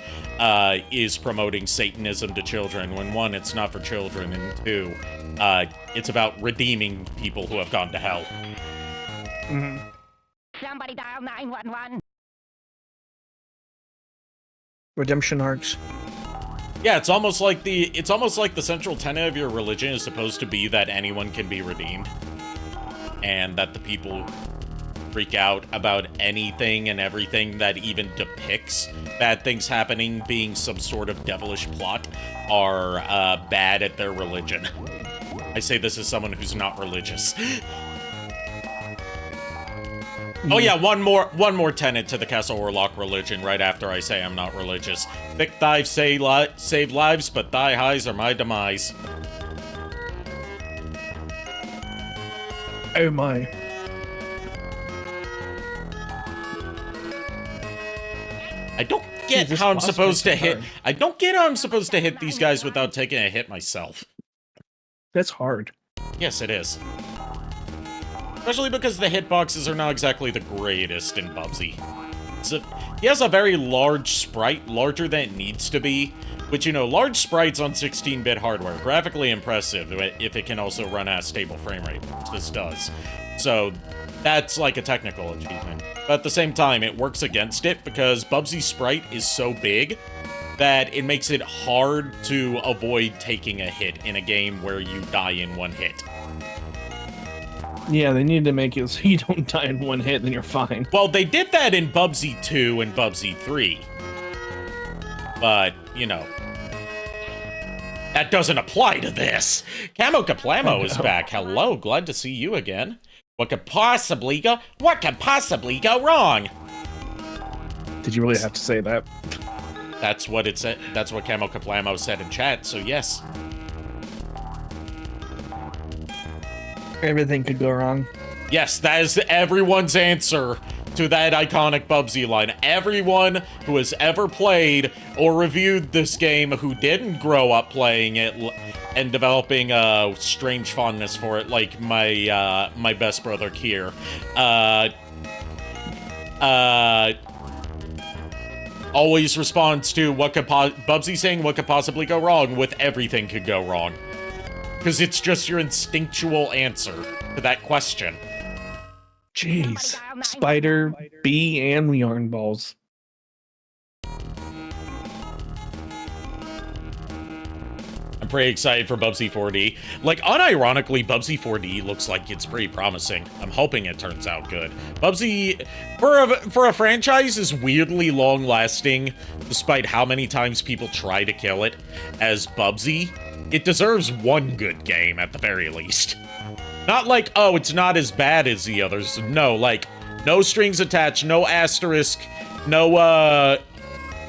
Speaker 1: is promoting Satanism to children, when one, it's not for children, and two, it's about redeeming people who have gone to hell.
Speaker 7: Mm-hmm.
Speaker 4: Somebody dial 911.
Speaker 7: Redemption arcs.
Speaker 1: Yeah, it's almost like the central tenet of your religion is supposed to be that anyone can be redeemed. And that the people freak out about anything and everything that even depicts bad things happening being some sort of devilish plot are bad at their religion. I say this as someone who's not religious. Oh yeah, one more tenet to the Castle Orlok religion right after I say I'm not religious. Thick thighs save lives, but thigh highs are my demise.
Speaker 7: Oh my.
Speaker 1: I don't get how I'm supposed to hit. I don't get how I'm supposed to hit these guys without taking a hit myself.
Speaker 7: That's hard.
Speaker 1: Yes, it is. Especially because the hitboxes are not exactly the greatest in Bubsy. So he has a very large sprite, larger than it needs to be, which, you know, large sprites on 16-bit hardware, graphically impressive if it can also run at a stable frame rate, which this does. So that's like a technical achievement. But at the same time, it works against it because Bubsy's sprite is so big that it makes it hard to avoid taking a hit in a game where you die in one hit.
Speaker 7: Yeah, they need to make it so you don't die in one hit, then you're fine.
Speaker 1: Well, they did that in Bubsy 2 and Bubsy 3. But, you know, that doesn't apply to this. Camo Kaplamo is back. Hello, glad to see you again. What could possibly go wrong?
Speaker 7: Did you really have to say that?
Speaker 1: That's what it said. That's what Camo Kaplamo said in chat, so yes.
Speaker 7: Everything could go wrong.
Speaker 1: Yes, that is everyone's answer to that iconic Bubsy line. Everyone who has ever played or reviewed this game who didn't grow up playing it and developing a strange fondness for it, like my my best brother Kier, always responds to Bubsy saying what could possibly go wrong with everything could go wrong. Because it's just your instinctual answer to that question.
Speaker 7: Jeez. Spider, bee, and yarn balls.
Speaker 1: I'm pretty excited for Bubsy 4D. Like, unironically, Bubsy 4D looks like it's pretty promising. I'm hoping it turns out good. Bubsy, for a franchise, is weirdly long-lasting, despite how many times people try to kill it as Bubsy. It deserves one good game, at the very least. Not like, oh, it's not as bad as the others. No, like, no strings attached, no asterisk, no,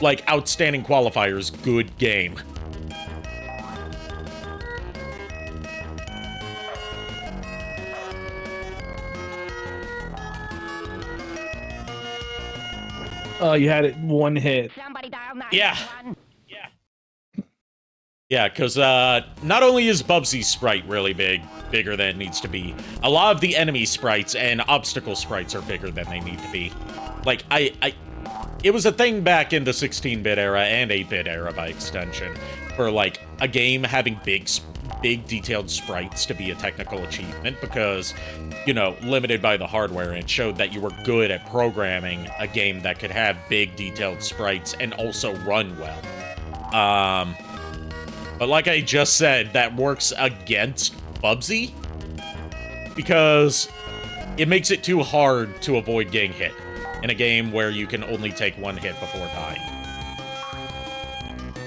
Speaker 1: like, outstanding qualifiers. Good game.
Speaker 7: Oh, you had it one hit.
Speaker 4: Somebody dial
Speaker 1: Yeah.
Speaker 4: 911.
Speaker 1: Yeah, because not only is Bubsy's sprite really bigger than it needs to be, a lot of the enemy sprites and obstacle sprites are bigger than they need to be. Like, it was a thing back in the 16-bit era and 8-bit era by extension, for, like, a game having big detailed sprites to be a technical achievement because, you know, limited by the hardware, and it showed that you were good at programming a game that could have big detailed sprites and also run well. But like I just said, that works against Bubsy because it makes it too hard to avoid getting hit in a game where you can only take one hit before dying.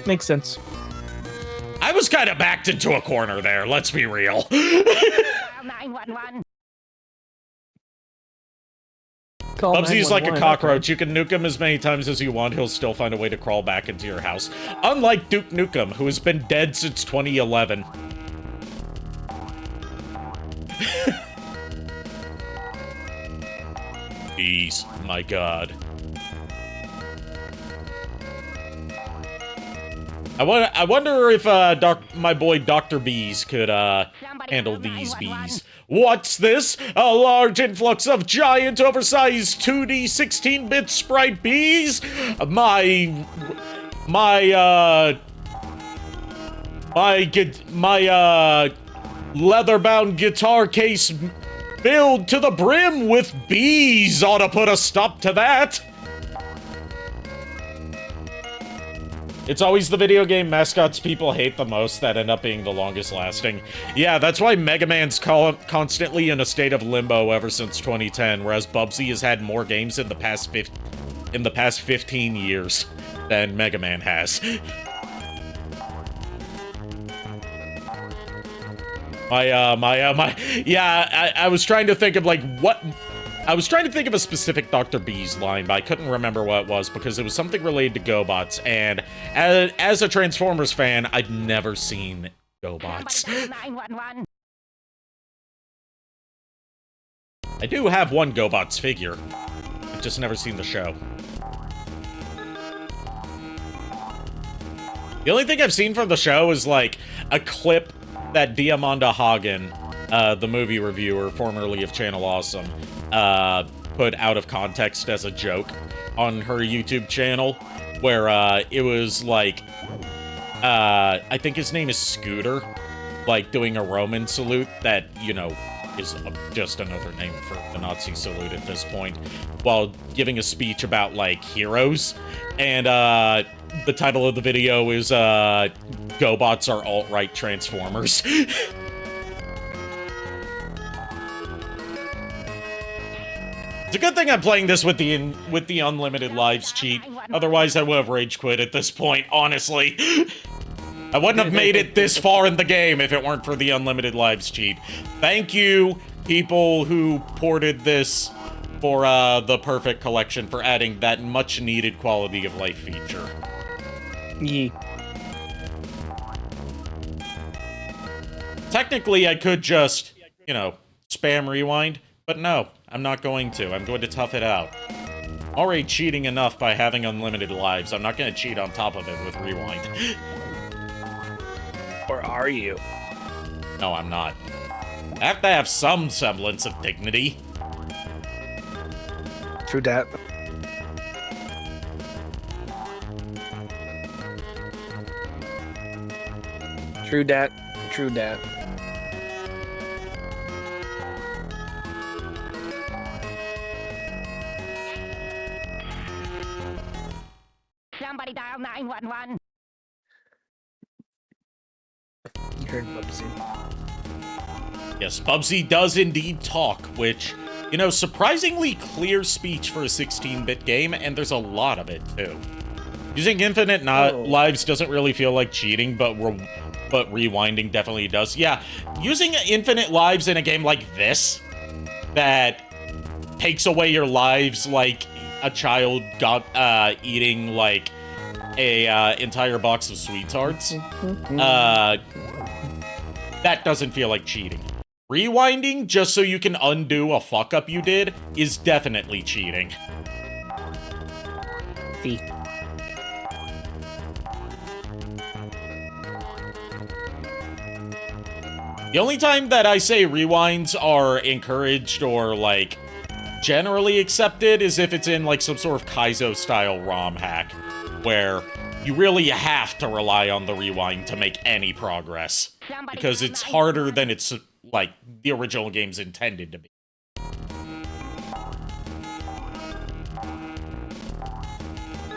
Speaker 7: Makes sense.
Speaker 1: I was kind of backed into a corner there, let's be real.
Speaker 4: Dial 911.
Speaker 7: Call
Speaker 1: Bubsy's like a
Speaker 7: 911.
Speaker 1: cockroach. You can nuke him as many times as you want, he'll still find a way to crawl back into your house. Unlike Duke Nukem, who has been dead since 2011. Jeez, my god. I wonder if my boy Dr. Bees could handle these bees. What's this? A large influx of giant, oversized 2D 16-bit sprite bees? My leather-bound guitar case filled to the brim with bees ought to put a stop to that. It's always the video game mascots people hate the most that end up being the longest lasting. Yeah, that's why Mega Man's constantly in a state of limbo ever since 2010, whereas Bubsy has had more games in the past 15 years than Mega Man has. I was trying to think of, like, I was trying to think of a specific Dr. Bees line, but I couldn't remember what it was because it was something related to GoBots, and as a Transformers fan, I'd never seen GoBots.
Speaker 4: Somebody dial 911.
Speaker 1: I do have one GoBots figure. I've just never seen the show. The only thing I've seen from the show is, like, a clip that Diamanda Hagen, the movie reviewer, formerly of Channel Awesome, put out of context as a joke on her YouTube channel, where it was like, I think his name is Scooter, like doing a Roman salute that, you know, is just another name for the Nazi salute at this point, while giving a speech about, like, heroes. And the title of the video is GoBots Are Alt-Right Transformers. It's a good thing I'm playing this with the unlimited lives cheat. Otherwise, I would have rage quit at this point, honestly. I wouldn't have made it this far in the game if it weren't for the unlimited lives cheat. Thank you, people who ported this for the Purrfect Collection, for adding that much-needed quality of life feature.
Speaker 7: Yeah.
Speaker 1: Technically, I could just, you know, spam rewind, but no, I'm not going to. I'm going to tough it out. Already cheating enough by having unlimited lives. I'm not going to cheat on top of it with rewind.
Speaker 7: Or are you?
Speaker 1: No, I'm not. I have to have some semblance of dignity.
Speaker 7: True dat. True dat. True dat.
Speaker 4: Somebody dial 911.
Speaker 7: You heard Bubsy.
Speaker 1: Yes, Bubsy does indeed talk, which, you know, surprisingly clear speech for a 16-bit game, and there's a lot of it, too. Using infinite lives doesn't really feel like cheating, but rewinding definitely does. Yeah, using infinite lives in a game like this, that takes away your lives like a child eating, like, a entire box of sweethearts, that doesn't feel like cheating. Rewinding just so you can undo a fuck-up you did is definitely cheating.
Speaker 7: See.
Speaker 1: The only time that I say rewinds are encouraged or, like, generally accepted is if it's in, like, some sort of Kaizo-style ROM hack, where you really have to rely on the rewind to make any progress, because it's harder than it's, like, the original game's intended to be.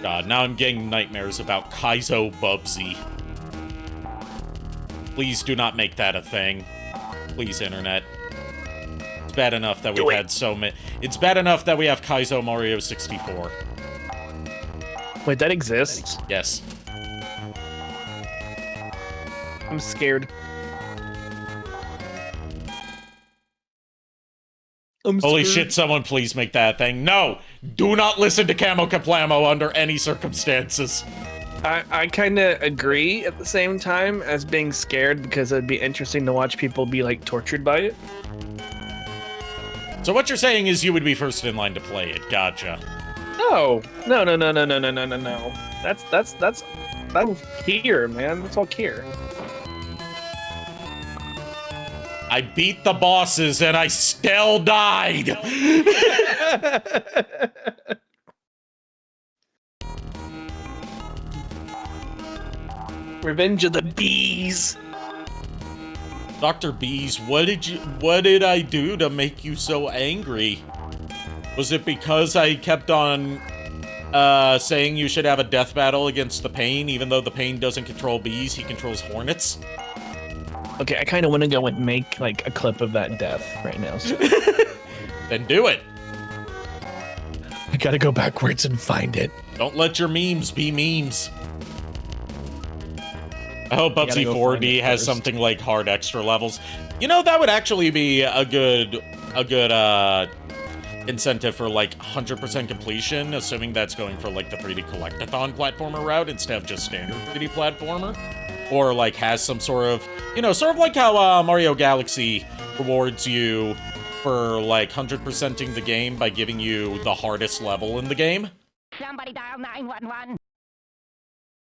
Speaker 1: God, now I'm getting nightmares about Kaizo Bubsy. Please do not make that a thing. Please, internet. It's bad enough that we've had so many. It's bad enough that we have Kaizo Mario 64.
Speaker 7: Wait, that exists?
Speaker 1: Yes.
Speaker 7: I'm scared.
Speaker 1: Holy shit, someone please make that a thing. No! Do not listen to Camo Kaplamo under any circumstances.
Speaker 7: I kind of agree at the same time as being scared, because it'd be interesting to watch people be, like, tortured by it.
Speaker 1: So what you're saying is you would be first in line to play it. Gotcha.
Speaker 7: No. No. That's Kier, man. That's all Kier.
Speaker 1: I beat the bosses and I still died!
Speaker 7: Revenge of the Bees.
Speaker 1: Dr. Bees, what did I do to make you so angry? Was it because I kept on saying you should have a death battle against the Pain, even though the Pain doesn't control bees, he controls hornets?
Speaker 7: Okay, I kind of want to go and make, like, a clip of that death right now. So.
Speaker 1: Then do it.
Speaker 7: I gotta go backwards and find it.
Speaker 1: Don't let your memes be memes. I hope Bubsy 4D has something like hard extra levels. You know, that would actually be a good incentive for, like, 100% completion, assuming that's going for, like, the 3D Collectathon platformer route instead of just standard 3D platformer. Or, like, has some sort of, you know, sort of like how Mario Galaxy rewards you for, like, 100%ing the game by giving you the hardest level in the game.
Speaker 4: Somebody dial 911.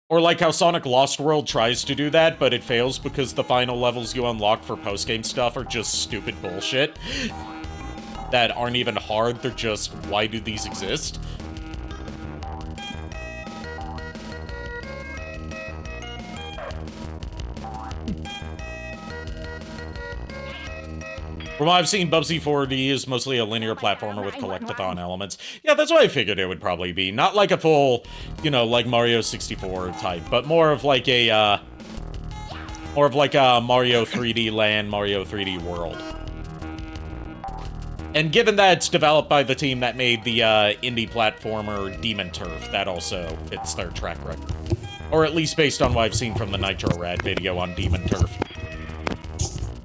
Speaker 1: Or like how Sonic Lost World tries to do that, but it fails because the final levels you unlock for post-game stuff are just stupid bullshit. that aren't even hard. They're just, why do these exist? From what I've seen, Bubsy 4D is mostly a linear platformer with collectathon elements. Yeah, that's what I figured it would probably be. Not like a full, you know, like Mario 64 type, but more of like a Mario 3D Land, Mario 3D World. And given that it's developed by the team that made the indie platformer Demon Turf, that also fits their track record. Or at least based on what I've seen from the Nitro Rad video on Demon Turf.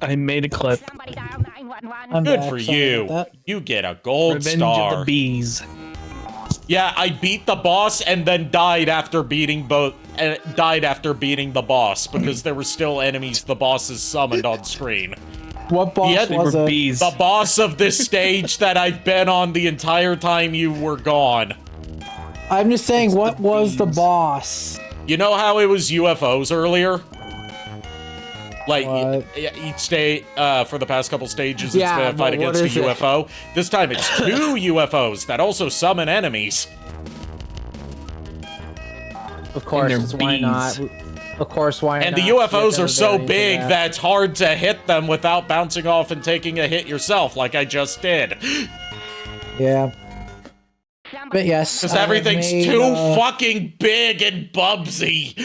Speaker 7: I made a clip.
Speaker 4: Somebody dial 911.
Speaker 2: I'm
Speaker 1: Good
Speaker 2: back,
Speaker 1: for
Speaker 2: sorry
Speaker 1: you.
Speaker 2: about that.
Speaker 1: You get a gold
Speaker 7: Revenge
Speaker 1: star.
Speaker 7: of the Bees.
Speaker 1: Yeah, I beat the boss and then died after beating the boss because there were still enemies the bosses summoned on screen.
Speaker 2: What boss
Speaker 1: Yeah,
Speaker 7: They
Speaker 2: was
Speaker 7: were
Speaker 2: it?
Speaker 7: bees.
Speaker 1: The boss of this stage that I've been on the entire time you were gone.
Speaker 2: I'm just saying,
Speaker 7: It's
Speaker 2: what
Speaker 7: the
Speaker 2: was the
Speaker 7: bees.
Speaker 2: boss?
Speaker 1: You know how it was UFOs earlier? Like,
Speaker 2: What?
Speaker 1: each stage, for the past couple stages, it's
Speaker 2: Yeah,
Speaker 1: been a fight
Speaker 2: but what
Speaker 1: against
Speaker 2: is
Speaker 1: a
Speaker 2: it?
Speaker 1: UFO. This time it's 2 UFOs that also summon enemies.
Speaker 2: Of course,
Speaker 7: they're
Speaker 2: it's why not?
Speaker 7: bees.
Speaker 2: Of course, why
Speaker 1: And
Speaker 2: not?
Speaker 1: the UFOs
Speaker 2: Yeah,
Speaker 1: are so
Speaker 2: they're very
Speaker 1: big
Speaker 2: into
Speaker 1: that it's hard to hit them without bouncing off and taking a hit yourself, like I just did.
Speaker 2: Yeah,
Speaker 4: Somebody
Speaker 2: but yes,
Speaker 1: Because
Speaker 2: I
Speaker 1: everything's
Speaker 2: made,
Speaker 1: too fucking big and bubsy.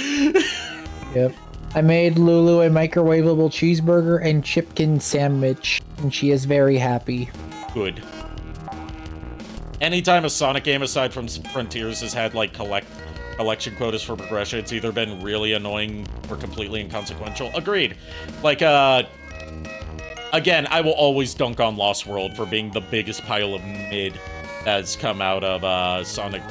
Speaker 2: Yep. I made Lulu a microwavable cheeseburger and chipkin sandwich, and she is very happy.
Speaker 1: Good. Anytime a Sonic game aside from Frontiers has had, like, collection quotas for progression, it's either been really annoying or completely inconsequential. Agreed. Like, again, I will always dunk on Lost World for being the biggest pile of mid that's come out of, Sonic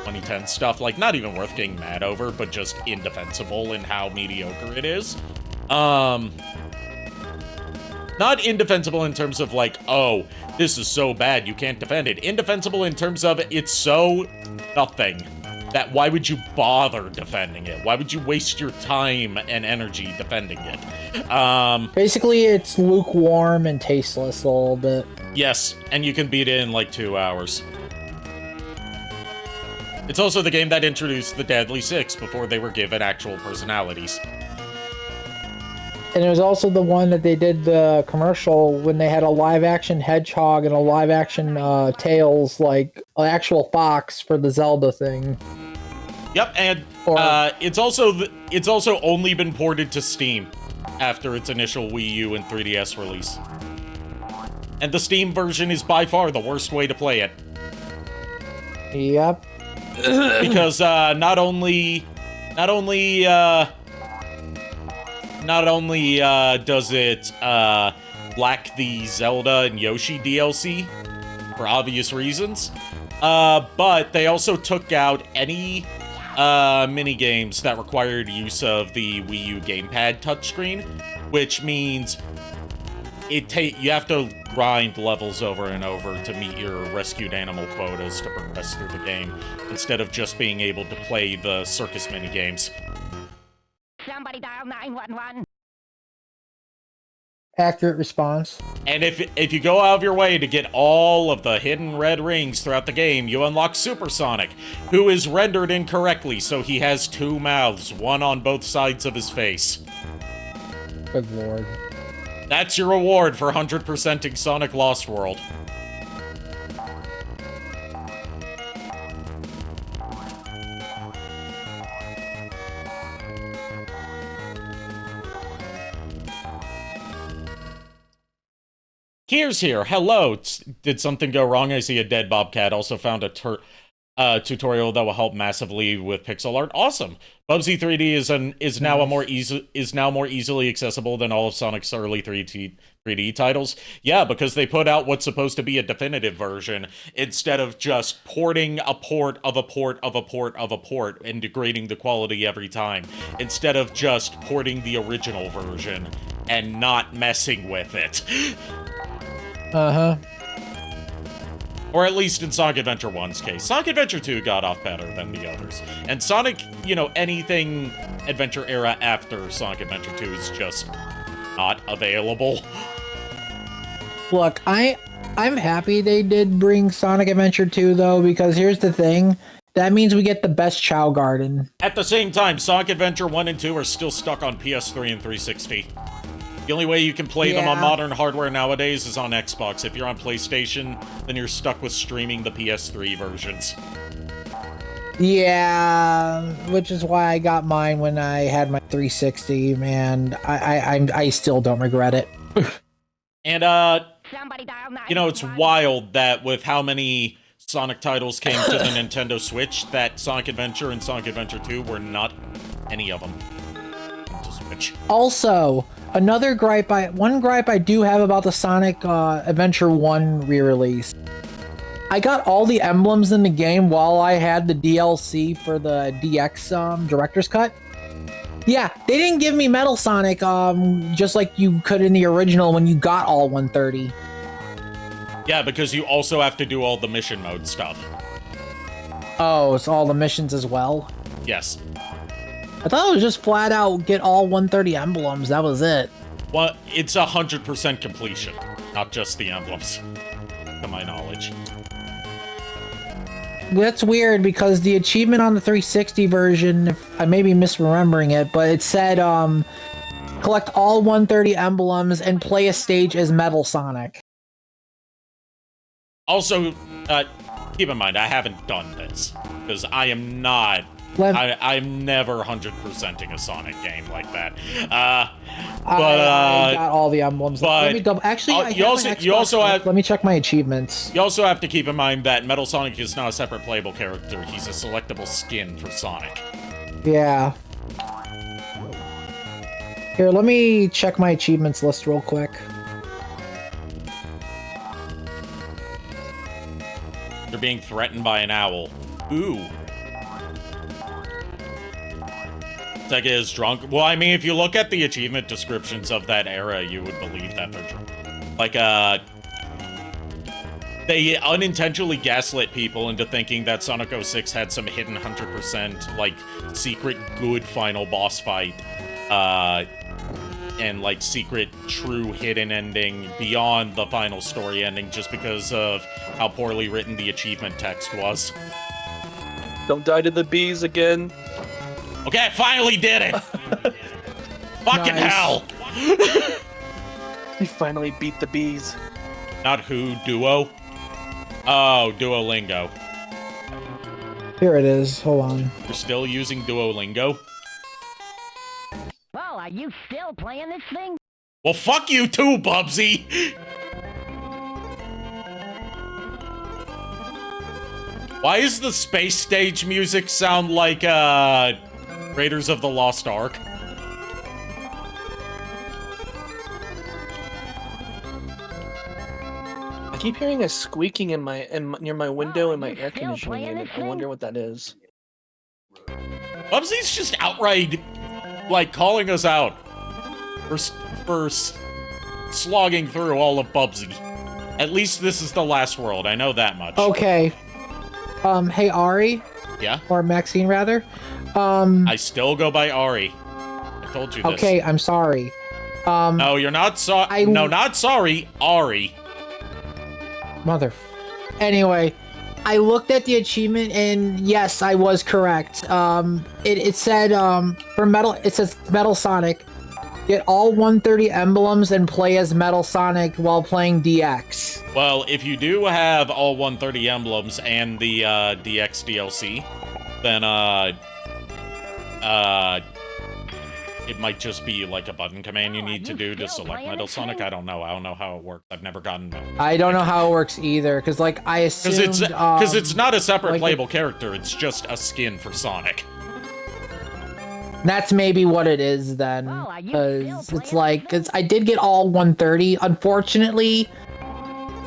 Speaker 1: 2010 stuff. Like, not even worth getting mad over, but just indefensible in how mediocre it is. Not indefensible in terms of, like, oh, this is so bad, you can't defend it. Indefensible in terms of it's so nothing that why would you bother defending it? Why would you waste your time and energy defending it?
Speaker 2: Basically, it's lukewarm and tasteless a little bit.
Speaker 1: Yes, and you can beat it in like 2 hours. It's also the game that introduced the Deadly Six before they were given actual personalities.
Speaker 2: And it was also the one that they did the commercial when they had a live-action Hedgehog and a live-action Tails, like an actual fox for the Zelda thing.
Speaker 1: Yep, and
Speaker 2: Or-
Speaker 1: it's also only been ported to Steam after its initial Wii U and 3DS release. And the Steam version is by far the worst way to play it.
Speaker 2: Yep.
Speaker 1: Because not only does it lack the Zelda and Yoshi DLC for obvious reasons, but they also took out any mini games that required use of the Wii U gamepad touchscreen, which means you have to grind levels over and over to meet your rescued animal quotas to progress through the game, instead of just being able to play the circus mini games.
Speaker 4: Somebody dial 911.
Speaker 2: Accurate response.
Speaker 1: And if you go out of your way to get all of the hidden red rings throughout the game, you unlock Super Sonic, who is rendered incorrectly, so he has 2 mouths, one on both sides of his face.
Speaker 2: Good lord.
Speaker 1: That's your reward for 100%ing Sonic Lost World. Here's here. Hello. Did something go wrong? I see a dead Bobcat. Also found a tutorial that will help massively with pixel art. Awesome. Bubsy 3D is now more easily accessible than all of Sonic's early 3D titles. Yeah, because they put out what's supposed to be a definitive version instead of just porting a port of a port of a port of a port and degrading the quality every time. Instead of just porting the original version and not messing with it.
Speaker 2: Uh-huh.
Speaker 1: Or at least in Sonic Adventure 1's case. Sonic Adventure 2 got off better than the others. And Sonic, anything Adventure era after Sonic Adventure 2 is just not available.
Speaker 2: Look, I'm happy they did bring Sonic Adventure 2 though, because here's the thing. That means we get the best Chow Garden.
Speaker 1: At the same time, Sonic Adventure 1 and 2 are still stuck on PS3 and 360. The only way you can play them on modern hardware nowadays is on Xbox. If you're on PlayStation, then you're stuck with streaming the PS3 versions.
Speaker 2: Yeah, which is why I got mine when I had my 360, and I still don't regret it.
Speaker 1: And,
Speaker 4: Somebody dial 911.
Speaker 1: you know, it's wild that with how many Sonic titles came to the Nintendo Switch, that Sonic Adventure and Sonic Adventure 2 were not any of them to Switch.
Speaker 2: Also, one gripe I do have about the Sonic Adventure 1 re-release. I got all the emblems in the game while I had the DLC for the DX Director's Cut. Yeah, they didn't give me Metal Sonic just like you could in the original when you got all 130.
Speaker 1: Yeah, because you also have to do all the mission mode stuff.
Speaker 2: Oh, it's all the missions as well?
Speaker 1: Yes.
Speaker 2: I thought it was just flat out get all 130 emblems, that was it.
Speaker 1: Well, it's 100% completion, not just the emblems, to my knowledge.
Speaker 2: That's weird because the achievement on the 360 version, I may be misremembering it, but it said collect all 130 emblems and play a stage as Metal Sonic.
Speaker 1: Also, keep in mind, I haven't done this, because I am not... I'm never 100%ing a Sonic game like that.
Speaker 2: I got all the emblems. Let me double. Actually,
Speaker 1: you also have.
Speaker 2: Let me check my achievements.
Speaker 1: You also have to keep in mind that Metal Sonic is not a separate playable character. He's a selectable skin for Sonic.
Speaker 2: Yeah. Here, let me check my achievements list real quick.
Speaker 1: You're being threatened by an owl. Ooh. Sega is drunk. Well, I mean, if you look at the achievement descriptions of that era, you would believe that they're drunk. Like, they unintentionally gaslit people into thinking that Sonic 06 had some hidden 100%, like, secret good final boss fight, and, like, secret true hidden ending beyond the final story ending just because of how poorly written the achievement text was.
Speaker 7: Don't die to the bees again.
Speaker 1: Okay, I finally did it! Fucking hell!
Speaker 7: We finally beat the bees.
Speaker 1: Not who, Duo? Oh, Duolingo.
Speaker 2: Here it is. Hold on.
Speaker 1: You're still using Duolingo?
Speaker 4: Oh, are you still playing this thing?
Speaker 1: Well, fuck you too, Bubsy! Why is the space stage music sound like, Raiders of the Lost Ark?
Speaker 7: I keep hearing a squeaking near my window in my air conditioning unit. I wonder what that is.
Speaker 1: Bubsy's just outright, like, calling us out for slogging through all of Bubsy. At least this is the last world, I know that much.
Speaker 2: Okay. Hey, Ari?
Speaker 1: Yeah?
Speaker 2: Or Maxine, rather?
Speaker 1: I still go by Ari. I told you this.
Speaker 2: Okay, I'm sorry.
Speaker 1: No, you're not No, not sorry. Ari.
Speaker 2: Mother... Anyway, I looked at the achievement, and yes, I was correct. It said, it says Metal Sonic. Get all 130 emblems and play as Metal Sonic while playing DX.
Speaker 1: Well, if you do have all 130 emblems and the DX DLC, then it might just be like a button command you need to do to select Metal Sonic. I don't know. I don't know how it works. I've never gotten that.
Speaker 2: I don't know how it works either, because like I assumed
Speaker 1: because it's not a separate playable character. It's just a skin for Sonic.
Speaker 2: That's maybe what it is then, because it's like, I did get all 130. Unfortunately,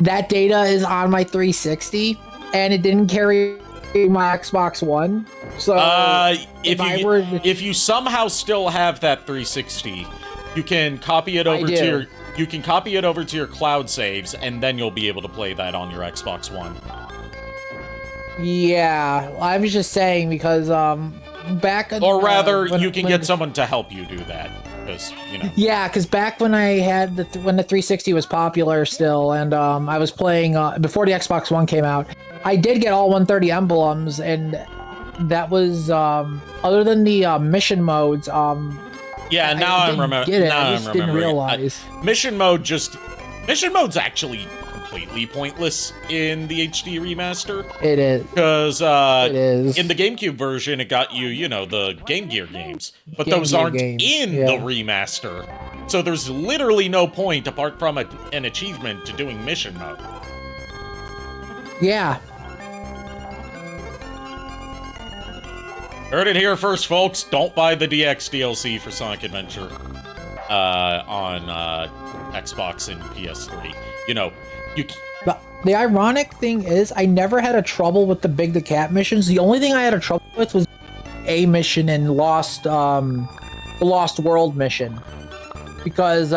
Speaker 2: that data is on my 360, and it didn't carry my Xbox One. So
Speaker 1: if you somehow still have that 360, you can copy it over to your cloud saves, and then you'll be able to play that on your Xbox One.
Speaker 2: Yeah, I was just saying because back
Speaker 1: or rather, you can get someone to help you do that, because, you know.
Speaker 2: Yeah, because back when I had when the 360 was popular still, and I was playing before the Xbox One came out, I did get all 130 emblems, and that was other than the mission modes.
Speaker 1: Yeah, now I'm remembering.
Speaker 2: I just didn't realize.
Speaker 1: Mission mode's actually completely pointless in the HD remaster.
Speaker 2: It is.
Speaker 1: Because
Speaker 2: it is.
Speaker 1: in the GameCube version, it got you, you know, the Game Gear games. But
Speaker 2: Game
Speaker 1: those
Speaker 2: Gear
Speaker 1: aren't
Speaker 2: games,
Speaker 1: in
Speaker 2: yeah.
Speaker 1: the remaster. So there's literally no point, apart from an achievement, to doing mission mode.
Speaker 2: Yeah.
Speaker 1: Heard it here first, folks. Don't buy the DX DLC for Sonic Adventure on Xbox and PS3. You know,
Speaker 2: But the ironic thing is, I never had a trouble with the Big the Cat missions. The only thing I had a trouble with was a mission in the Lost World mission, because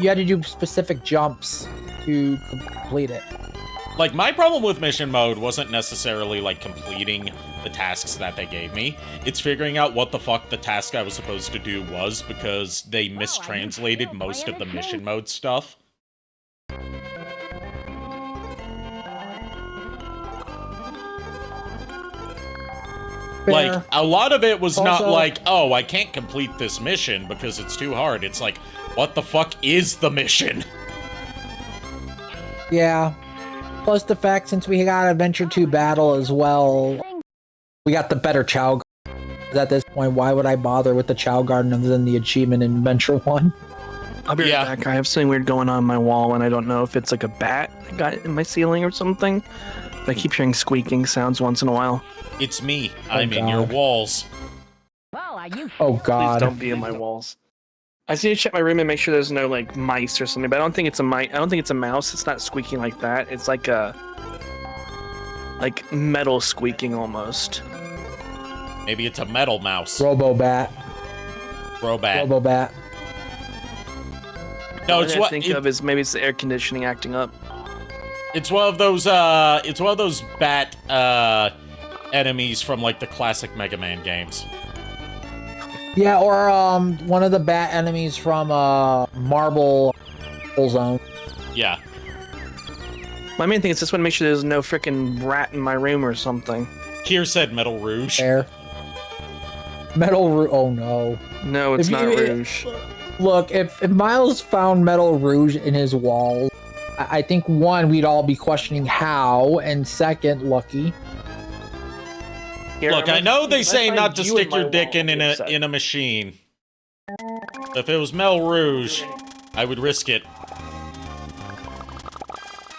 Speaker 2: you had to do specific jumps to complete it.
Speaker 1: like, my problem with mission mode wasn't necessarily, like, completing the tasks that they gave me. It's figuring out what the fuck the task I was supposed to do was, because they mistranslated most of the mission mode stuff. Like, a lot of it was not like, oh, I can't complete this mission because it's too hard. It's like, what the fuck is the mission?
Speaker 2: Yeah. Plus the fact, since we got Adventure 2 Battle as well, we got the better Chow Garden. At this point, why would I bother with the Chow Garden other than the achievement in Adventure 1?
Speaker 7: I'll be right back. I have something weird going on my wall, and I don't know if it's like a bat that got in my ceiling or something. But I keep hearing squeaking sounds once in a while.
Speaker 1: It's me. I'm in your walls.
Speaker 4: Well, are you?
Speaker 2: Oh God!
Speaker 7: Please don't be in my walls. I just need to check my room and make sure there's no like mice or something. But I don't think it's a mice. I don't think it's a mouse. It's not squeaking like that. It's like a metal squeaking almost.
Speaker 1: Maybe it's a metal mouse.
Speaker 2: Robo-Bat.
Speaker 1: Robo-Bat. No, it's what
Speaker 7: I think of is maybe it's the air conditioning acting up.
Speaker 1: It's one of those bat enemies from like the classic Mega Man games.
Speaker 2: Yeah, or one of the bat enemies from Marble Zone.
Speaker 1: Yeah.
Speaker 7: My main thing is just want to make sure there's no freaking rat in my room or something.
Speaker 1: Kier said Metal Rouge.
Speaker 2: There. Metal Rouge. Oh no.
Speaker 7: No, it's not Rouge.
Speaker 2: Look, if Miles found Metal Rouge in his walls, I think one, we'd all be questioning how, and second, Lucky.
Speaker 7: Here,
Speaker 1: Look, I know they say
Speaker 7: find
Speaker 1: not to
Speaker 7: you
Speaker 1: stick
Speaker 7: in my
Speaker 1: your dick
Speaker 7: wall,
Speaker 1: in a machine. If it was Metal Rouge, I would risk it.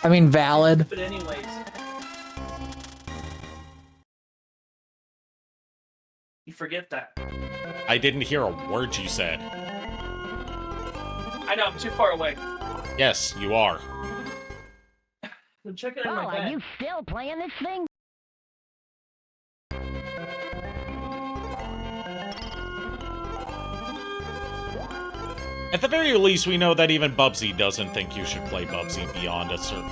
Speaker 2: I mean, valid.
Speaker 7: But anyways. You forget that.
Speaker 1: I didn't hear a word you said.
Speaker 7: I know, I'm too far away.
Speaker 1: Yes, you are.
Speaker 7: Check it in
Speaker 4: Well,
Speaker 7: my
Speaker 4: are
Speaker 7: bed.
Speaker 4: you still playing this thing?
Speaker 1: At the very least, we know that even Bubsy doesn't think you should play Bubsy beyond a certain...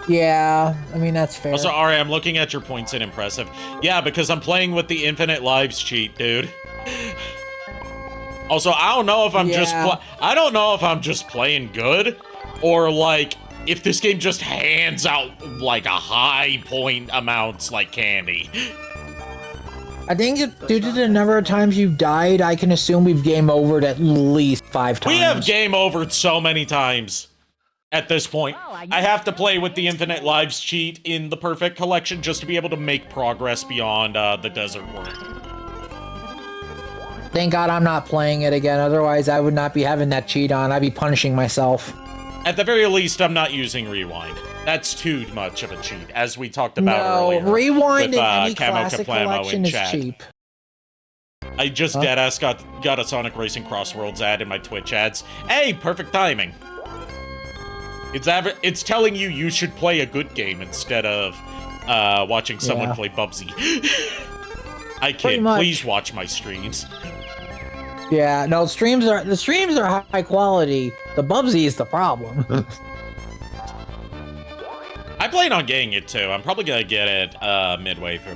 Speaker 2: Yeah, I mean, that's fair.
Speaker 1: Also, Ari, I'm looking at your points in impressive. Yeah, because I'm playing with the infinite lives cheat, dude. Also, I don't know if I'm I don't know if I'm just playing good, or like if this game just hands out like a high point amounts like candy.
Speaker 2: I think due to the number of times you've died, I can assume we've game overed at least 5 times.
Speaker 1: We have game overed so many times at this point. I have to play with the infinite lives cheat in the Purrfect Collection just to be able to make progress beyond the desert world.
Speaker 2: Thank God I'm not playing it again, otherwise I would not be having that cheat on. I'd be punishing myself.
Speaker 1: At the very least, I'm not using Rewind. That's too much of a cheat, as we talked about earlier.
Speaker 2: No, Rewind
Speaker 1: with,
Speaker 2: in any
Speaker 1: Camo
Speaker 2: classic
Speaker 1: Kaplamo
Speaker 2: collection
Speaker 1: in
Speaker 2: is
Speaker 1: chat.
Speaker 2: cheap.
Speaker 1: I just deadass got a Sonic Racing Crossworlds ad in my Twitch ads. Hey, perfect timing. It's telling you should play a good game instead of watching someone play Bubsy. I kid. Please watch my streams.
Speaker 2: Yeah, no, the streams are high quality. The Bubsy is the problem.
Speaker 1: I plan on getting it too. I'm probably gonna get it midway through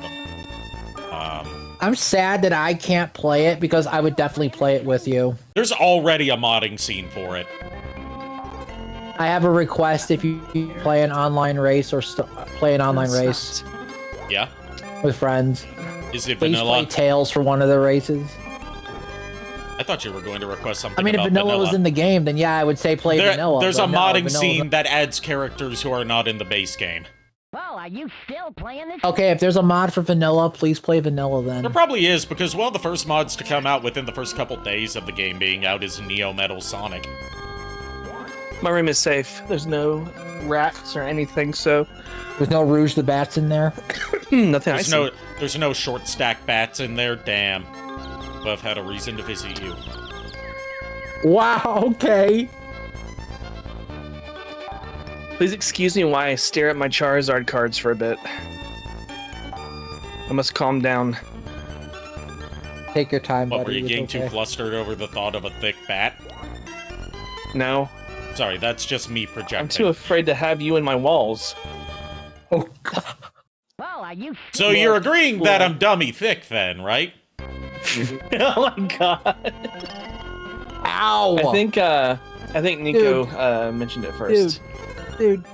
Speaker 2: I'm sad that I can't play it because I would definitely play it with you.
Speaker 1: There's already a modding scene for it.
Speaker 2: I have a request if you play an online race or play an online race
Speaker 1: Yeah?
Speaker 2: with friends.
Speaker 1: Is it
Speaker 2: Please
Speaker 1: vanilla?
Speaker 2: play Tails for one of the races.
Speaker 1: I thought you were going to request something
Speaker 2: I mean, if
Speaker 1: about
Speaker 2: vanilla was in the game, then yeah, I would say play vanilla.
Speaker 1: There's a
Speaker 2: but no,
Speaker 1: modding
Speaker 2: vanilla-
Speaker 1: scene that adds characters who are not in the base game.
Speaker 4: Well, are you still playing this?
Speaker 2: Okay, if there's a mod for vanilla, please play vanilla then.
Speaker 1: There probably is, because one of the first mods to come out within the first couple days of the game being out is Neo Metal Sonic.
Speaker 7: My room is safe. There's no rats or anything, so
Speaker 2: There's no Rouge the Bats in there.
Speaker 7: nothing I see.
Speaker 1: There's no short stack bats in there, damn. But I've had a reason to visit you.
Speaker 2: Wow, okay.
Speaker 7: Please excuse me while I stare at my Charizard cards for a bit. I must calm down.
Speaker 2: Take your time,
Speaker 1: What,
Speaker 2: buddy.
Speaker 1: were you
Speaker 2: it's
Speaker 1: getting
Speaker 2: okay.
Speaker 1: too flustered over the thought of a thick bat?
Speaker 7: No,
Speaker 1: Sorry, that's just me projecting.
Speaker 7: I'm too afraid to have you in my walls.
Speaker 2: Oh, God.
Speaker 4: Well, are you
Speaker 1: So you're agreeing that I'm dummy thick then, right?
Speaker 7: Oh my god.
Speaker 2: Ow!
Speaker 7: I think Niko mentioned it first.
Speaker 2: Dude,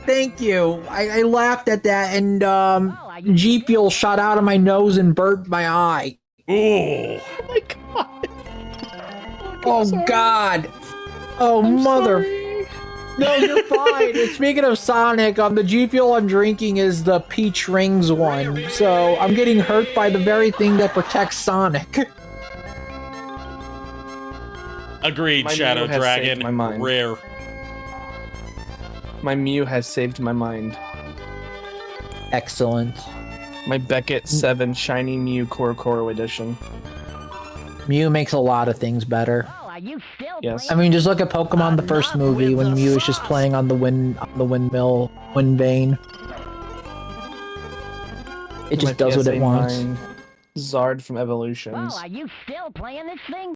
Speaker 2: thank you. I laughed at that, and G Fuel shot out of my nose and burnt my eye.
Speaker 1: Ooh.
Speaker 7: Oh my god.
Speaker 2: Oh God! Oh mother!
Speaker 7: Sorry.
Speaker 2: No, you're fine. And speaking of Sonic, the G Fuel I'm drinking is the Peach Rings one, so I'm getting hurt by the very thing that protects Sonic.
Speaker 1: Agreed,
Speaker 7: My
Speaker 1: Shadow
Speaker 7: Mew has
Speaker 1: Dragon.
Speaker 7: saved my mind.
Speaker 1: Rare.
Speaker 7: My Mew has saved my mind.
Speaker 2: Excellent.
Speaker 7: My Beckett 7 Shiny Mew Core Edition.
Speaker 2: Mew makes a lot of things better.
Speaker 4: Well, are you still
Speaker 7: Yes.
Speaker 2: I mean, just look at Pokemon the first movie when Mew is just playing on the wind vane. It just
Speaker 7: My
Speaker 2: does what
Speaker 7: PSA
Speaker 2: it wants.
Speaker 7: 9 Zard from Evolutions.
Speaker 4: Well, are you still playing this thing?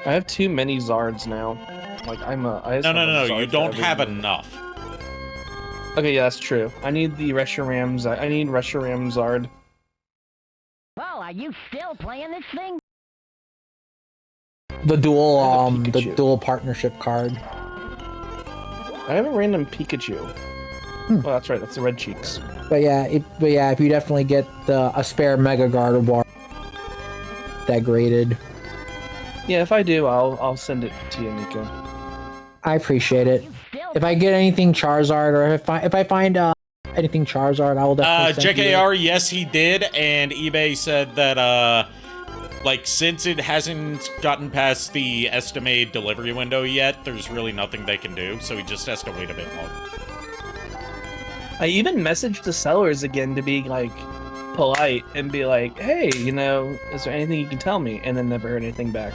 Speaker 7: I have too many Zards now. Like I just
Speaker 1: No,
Speaker 7: have a
Speaker 1: you
Speaker 7: Zard for
Speaker 1: don't have
Speaker 7: everything.
Speaker 1: enough.
Speaker 7: Okay, yeah, that's true. I need the Reshiram. I need Reshiram Zard.
Speaker 4: Well, are you still playing this thing?
Speaker 2: The dual
Speaker 7: And a
Speaker 2: the
Speaker 7: Pikachu.
Speaker 2: dual partnership card.
Speaker 7: I have a random Pikachu.
Speaker 2: Hmm.
Speaker 7: Oh, that's right. That's the Red Cheeks.
Speaker 2: But yeah, if you definitely get a spare Mega Gardevoir that graded,
Speaker 7: Yeah, if I do, I'll send it to you, Nico.
Speaker 2: I appreciate it.
Speaker 4: You still
Speaker 2: If I get anything Charizard, or if I find anything Charizard, I will definitely send you.
Speaker 1: JKR, yes, he did, and eBay said that, like, since it hasn't gotten past the estimated delivery window yet, there's really nothing they can do, so he just has to wait a bit longer.
Speaker 7: I even messaged the sellers again to be like polite and be like, "Hey, is there anything you can tell me?" And then never heard anything back.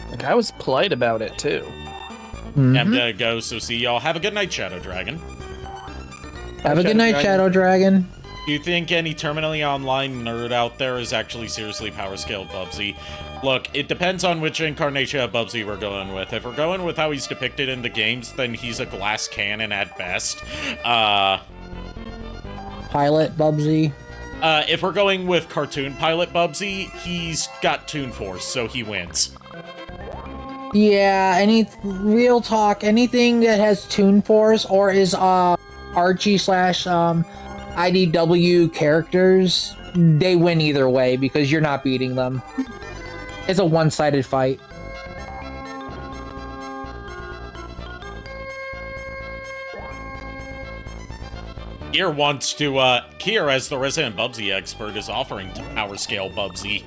Speaker 7: Like I was polite about it too.
Speaker 2: Mhm.
Speaker 1: I'm gonna go, so see y'all. Have a good night, Shadow Dragon.
Speaker 2: Have a good night, Shadow Dragon.
Speaker 1: Do you think any terminally online nerd out there is actually seriously power-scaled Bubsy? Look, it depends on which incarnation of Bubsy we're going with. If we're going with how he's depicted in the games, then he's a glass cannon at best.
Speaker 2: Pilot Bubsy.
Speaker 1: If we're going with cartoon pilot Bubsy, he's got Toon Force, so he wins.
Speaker 2: Yeah, real talk, anything that has Toon Force or is Archie / IDW characters, they win either way because you're not beating them. It's a one-sided fight.
Speaker 1: Kier wants to, Kier, as the resident Bubsy expert, is offering to power scale Bubsy.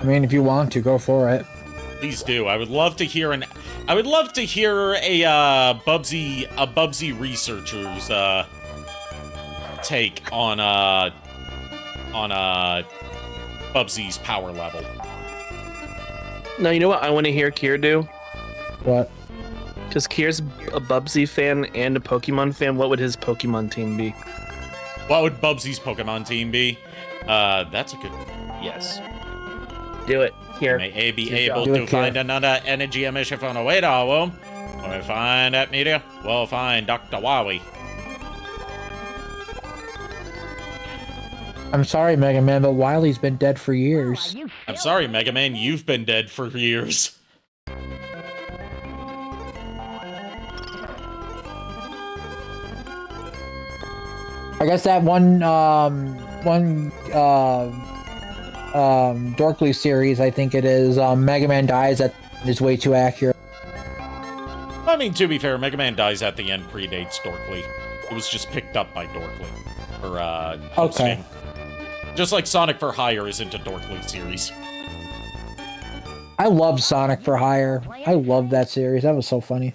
Speaker 2: I mean, if you want to, go for it.
Speaker 1: Please do. I would love to hear a Bubsy researcher's take on Bubsy's power level.
Speaker 7: No, you know what I want to hear Kier do?
Speaker 2: What?
Speaker 7: Because Kier's a Bubsy fan and a Pokemon fan. What would his Pokemon team be?
Speaker 1: What would Bubsy's Pokemon team be? That's a good.
Speaker 7: Yes. Do it. Here.
Speaker 1: May A be
Speaker 7: Good job.
Speaker 1: able
Speaker 2: Do
Speaker 1: to
Speaker 2: it,
Speaker 1: find
Speaker 2: Kier.
Speaker 1: another energy emission from the way, though. When we find that meteor, we'll find Dr. Wowie.
Speaker 2: I'm sorry, Mega Man, but Wily's been dead for years.
Speaker 1: I'm sorry, Mega Man, you've been dead for years.
Speaker 2: I guess that one Dorkly series, I think it is, Mega Man dies at is way too accurate.
Speaker 1: I mean, to be fair, Mega Man dies at the end predates Dorkly. It was just picked up by Dorkly for hosting.
Speaker 2: Okay.
Speaker 1: Just like Sonic for Hire isn't a Dorkly series.
Speaker 2: I love Sonic for Hire. I love that series. That was so funny.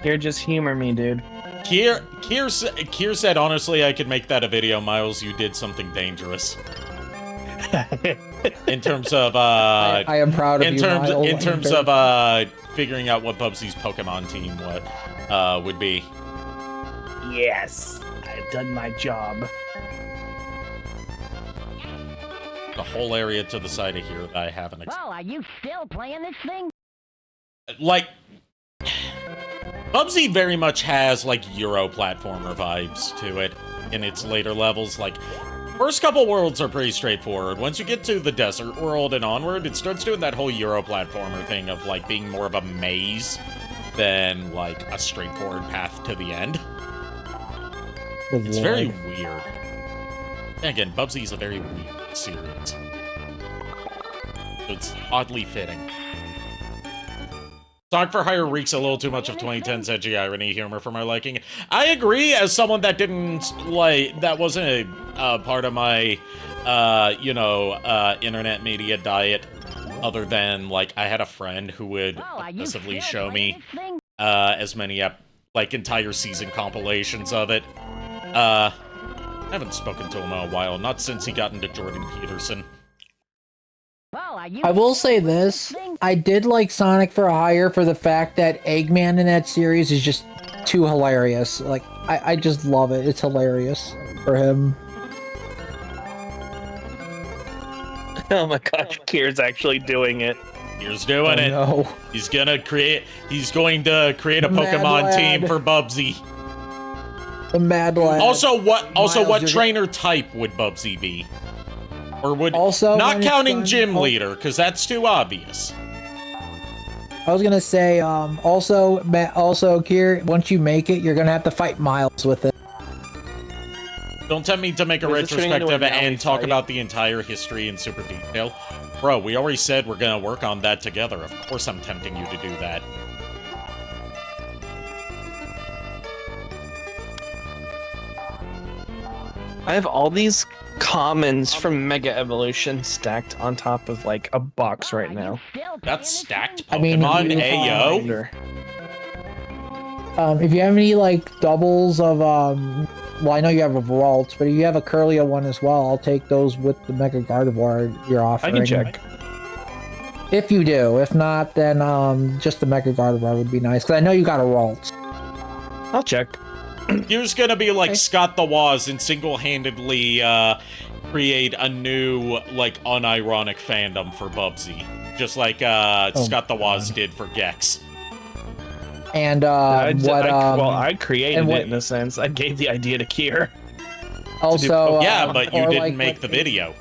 Speaker 7: You're just humor me, dude.
Speaker 1: Kier said, honestly, I could make that a video, Miles. You did something dangerous. In terms of,
Speaker 2: I am proud of you, Miles.
Speaker 1: In terms of, figuring out what Bubsy's Pokemon team would be.
Speaker 7: Yes, I've done my job.
Speaker 1: The whole area to the side of here that I haven't
Speaker 4: Well, are you still playing this thing?
Speaker 1: like, Bubsy very much has, like, Euro platformer vibes to it in its later levels. Like, first couple worlds are pretty straightforward. Once you get to the desert world and onward, it starts doing that whole Euro platformer thing of, like, being more of a maze than, like, a straightforward path to the end. It's very weird. And again, Bubsy's a very weird series. It's oddly fitting. Sonic for Hire reeks a little too much of 2010's edgy irony humor for my liking. I agree, as someone that didn't, like, that wasn't a part of my, internet media diet, other than, like, I had a friend who would obsessively show me, as many, entire season compilations of it. I haven't spoken to him in a while, not since he got into Jordan Peterson.
Speaker 2: I will say this, I did like Sonic for Hire for the fact that Eggman in that series is just too hilarious. Like, I just love it. It's hilarious for him.
Speaker 7: Oh my gosh, Kier's actually doing it.
Speaker 1: Kier's doing it.
Speaker 2: No.
Speaker 1: He's going to create a Pokemon team for Bubsy.
Speaker 2: The Mad Lad.
Speaker 1: Also, what
Speaker 2: Miles,
Speaker 1: trainer type would Bubsy be? Or would,
Speaker 2: also,
Speaker 1: not counting gym leader, because that's too obvious.
Speaker 2: I was gonna say, also, Kier, once you make it, you're gonna have to fight Miles with it.
Speaker 1: Don't tempt me to make a retrospective and talk about the entire history in super detail. Bro, we already said we're gonna work on that together. Of course I'm tempting you to do that.
Speaker 7: I have all these commons from Mega Evolution stacked on top of, like, a box right now.
Speaker 1: That's stacked Pokemon,
Speaker 2: I mean,
Speaker 1: Ayo.
Speaker 2: If you have any, like, doubles of, well, I know you have a Vault, but if you have a Curlia one as well, I'll take those with the Mega Gardevoir you're
Speaker 7: I
Speaker 2: offering.
Speaker 7: can check.
Speaker 2: If you do. If not, then, just the Mega Gardevoir would be nice, because I know you got a Vault.
Speaker 7: I'll check.
Speaker 1: You're gonna be like Scott the Woz and single-handedly create a new, like, unironic fandom for Bubsy. Just like Scott the Woz did for Gex.
Speaker 2: And,
Speaker 7: I created it in a sense. I gave the idea to Kier.
Speaker 2: Also,
Speaker 1: yeah, but you didn't
Speaker 2: like
Speaker 1: make the video.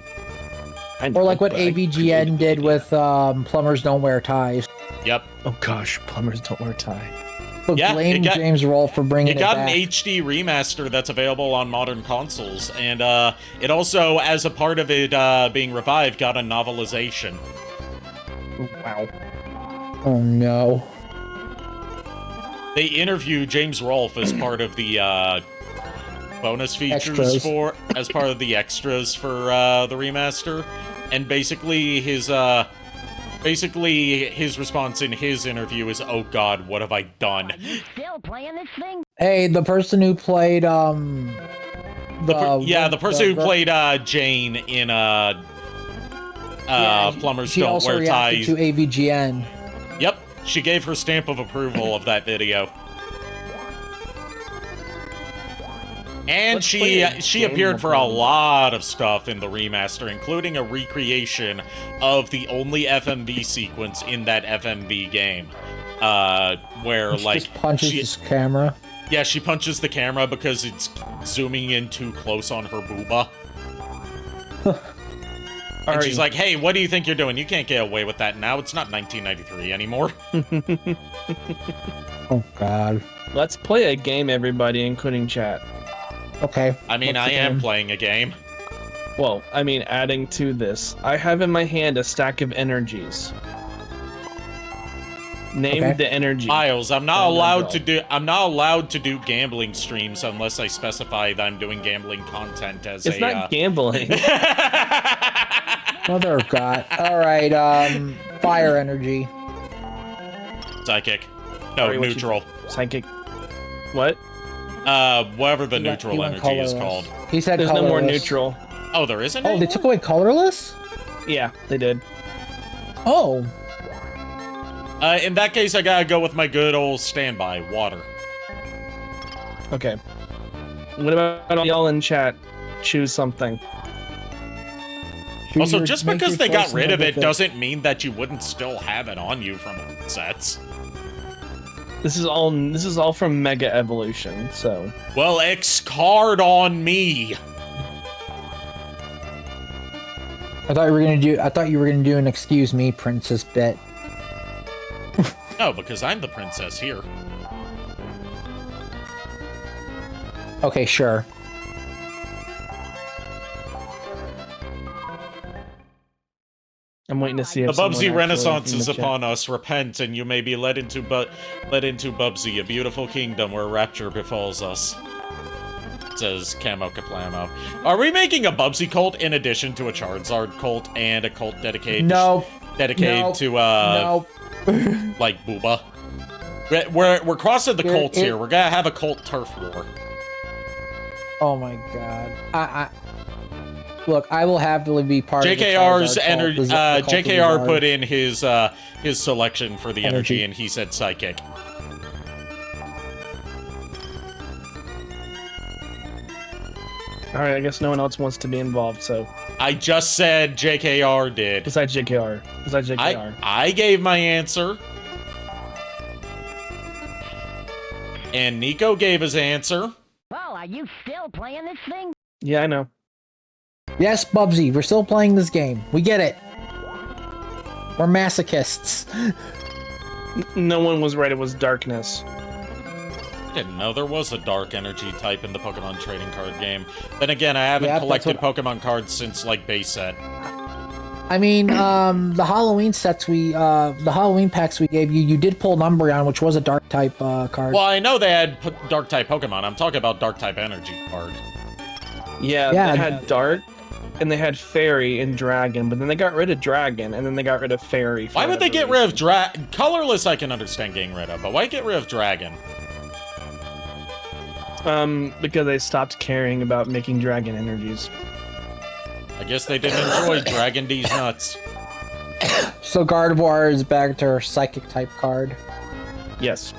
Speaker 2: Or like what AVGN did with Plumbers Don't Wear Ties.
Speaker 1: Yep.
Speaker 7: Oh gosh, plumbers don't wear tie.
Speaker 2: But blame James Rolfe for bringing it back.
Speaker 1: It got an HD remaster that's available on modern consoles, and it also, as a part of it being revived, got a novelization.
Speaker 7: Wow.
Speaker 2: Oh no.
Speaker 1: They interview James Rolfe as part of the bonus features as part of the extras for the remaster, and basically his response in his interview is, "Oh God, what have I done?"
Speaker 4: Are you still playing this thing?
Speaker 2: Hey, the person who played
Speaker 1: the person who played Jane in Plumbers Don't Wear Ties.
Speaker 2: To AVGN.
Speaker 1: Yep, she gave her stamp of approval of that video. And she appeared for a lot of stuff in the remaster, including a recreation of the only FMV sequence in that FMV game. where
Speaker 2: She
Speaker 1: like
Speaker 2: just punches his camera.
Speaker 1: Yeah, she punches the camera because it's zooming in too close on her booba. And she's like, hey, what do you think you're doing? You can't get away with that now. It's not 1993 anymore.
Speaker 2: Oh, God.
Speaker 7: Let's play a game, everybody, including chat.
Speaker 2: Okay.
Speaker 1: I mean,
Speaker 2: what's
Speaker 1: I
Speaker 2: the
Speaker 1: am
Speaker 2: game?
Speaker 1: playing a game.
Speaker 7: Well, I mean, adding to this, I have in my hand a stack of energies. Name
Speaker 2: Okay.
Speaker 7: the energy.
Speaker 1: Miles, I'm not
Speaker 7: And
Speaker 1: allowed
Speaker 7: draw.
Speaker 1: I'm not allowed to do gambling streams unless I specify that I'm doing gambling content as
Speaker 7: It's not gambling.
Speaker 2: Mother of God. All right. Fire energy.
Speaker 1: Psychic. No,
Speaker 7: Sorry, what you-
Speaker 1: neutral.
Speaker 7: Psychic. What?
Speaker 1: Whatever the
Speaker 2: He went-
Speaker 1: neutral
Speaker 2: he went
Speaker 1: energy is
Speaker 2: colorless.
Speaker 1: called.
Speaker 2: He said
Speaker 7: There's
Speaker 2: colorless.
Speaker 7: no more neutral.
Speaker 1: Oh, there isn't
Speaker 2: Oh, they
Speaker 1: anymore?
Speaker 2: took away colorless?
Speaker 7: Yeah, they did.
Speaker 2: Oh.
Speaker 1: In that case, I gotta go with my good old standby, water.
Speaker 7: Okay. What about all y'all in chat? Choose something.
Speaker 2: Choose
Speaker 1: Also,
Speaker 2: your-
Speaker 1: just
Speaker 2: make
Speaker 1: because
Speaker 2: your
Speaker 1: they got
Speaker 2: choice
Speaker 1: rid
Speaker 2: and
Speaker 1: of
Speaker 2: go
Speaker 1: it
Speaker 2: with
Speaker 1: doesn't mean that you wouldn't still have it on you from old sets.
Speaker 7: This is all from Mega Evolution, so
Speaker 1: Well, X card on me.
Speaker 2: I thought you were gonna do an excuse me, princess bit.
Speaker 1: No, because I'm the princess here.
Speaker 2: Okay, sure.
Speaker 7: I'm waiting to see
Speaker 1: The
Speaker 7: if someone
Speaker 1: Bubsy
Speaker 7: actually
Speaker 1: Renaissance
Speaker 7: in the
Speaker 1: is
Speaker 7: chat-
Speaker 1: upon us. Repent, and you may be led into Bubsy, a beautiful kingdom where rapture befalls us. Says Camo Kaplamo. Are we making a Bubsy cult in addition to a Charizard cult and a cult dedicated
Speaker 2: No.
Speaker 1: dedicated to
Speaker 2: No.
Speaker 1: like Booba? We're crossing the
Speaker 2: Here-
Speaker 1: cults
Speaker 2: here-
Speaker 1: here. We're gonna have a cult turf war.
Speaker 2: Oh my God. Look, I will happily be part
Speaker 1: JKR's
Speaker 2: of the
Speaker 1: energy.
Speaker 2: cult, the cult of
Speaker 1: JKR
Speaker 2: Zard.
Speaker 1: put in his selection for the energy, and he said psychic.
Speaker 7: All right, I guess no one else wants to be involved. So
Speaker 1: I just said JKR did.
Speaker 7: besides JKR.
Speaker 1: I gave my answer. And Niko gave his answer.
Speaker 4: Well, are you still playing this thing?
Speaker 7: Yeah, I know.
Speaker 2: Yes, Bubsy, we're still playing this game. We get it. We're masochists.
Speaker 7: No one was right. It was darkness.
Speaker 1: I didn't know there was a dark energy type in the Pokemon trading card game. Then again, I haven't
Speaker 2: Yeah, that's
Speaker 1: collected Pokemon cards since, like, base set.
Speaker 2: I mean, the Halloween sets the Halloween packs we gave you, you did pull Umbreon, which was a dark type card.
Speaker 1: Well, I know they had dark type Pokemon. I'm talking about dark type energy card.
Speaker 7: Yeah,
Speaker 2: Yeah,
Speaker 7: they had dark, and they had fairy and dragon, but then they got rid of dragon, and then they got rid of fairy. for
Speaker 1: Why would they get
Speaker 7: whatever
Speaker 1: rid of colorless? I can understand getting rid of, but why get rid of dragon?
Speaker 7: reason. Because they stopped caring about making dragon energies.
Speaker 1: I guess they didn't enjoy Dragon D's nuts.
Speaker 2: So Gardevoir is back to her psychic type card.
Speaker 7: Yes.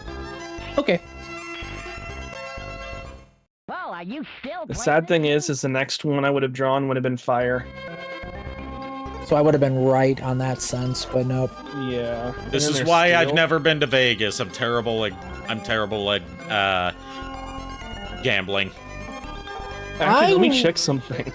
Speaker 2: Okay.
Speaker 4: Well, are you still
Speaker 7: The
Speaker 4: playing
Speaker 7: sad
Speaker 4: this
Speaker 7: thing is the next one I would have drawn would have been fire.
Speaker 2: So I would have been right on that sense, but nope.
Speaker 7: Yeah.
Speaker 1: This
Speaker 7: And
Speaker 1: is
Speaker 7: then
Speaker 1: why
Speaker 7: there's
Speaker 1: I've
Speaker 7: steel.
Speaker 1: never been to Vegas. I'm terrible at gambling.
Speaker 7: Actually, let me
Speaker 2: I-
Speaker 7: check something.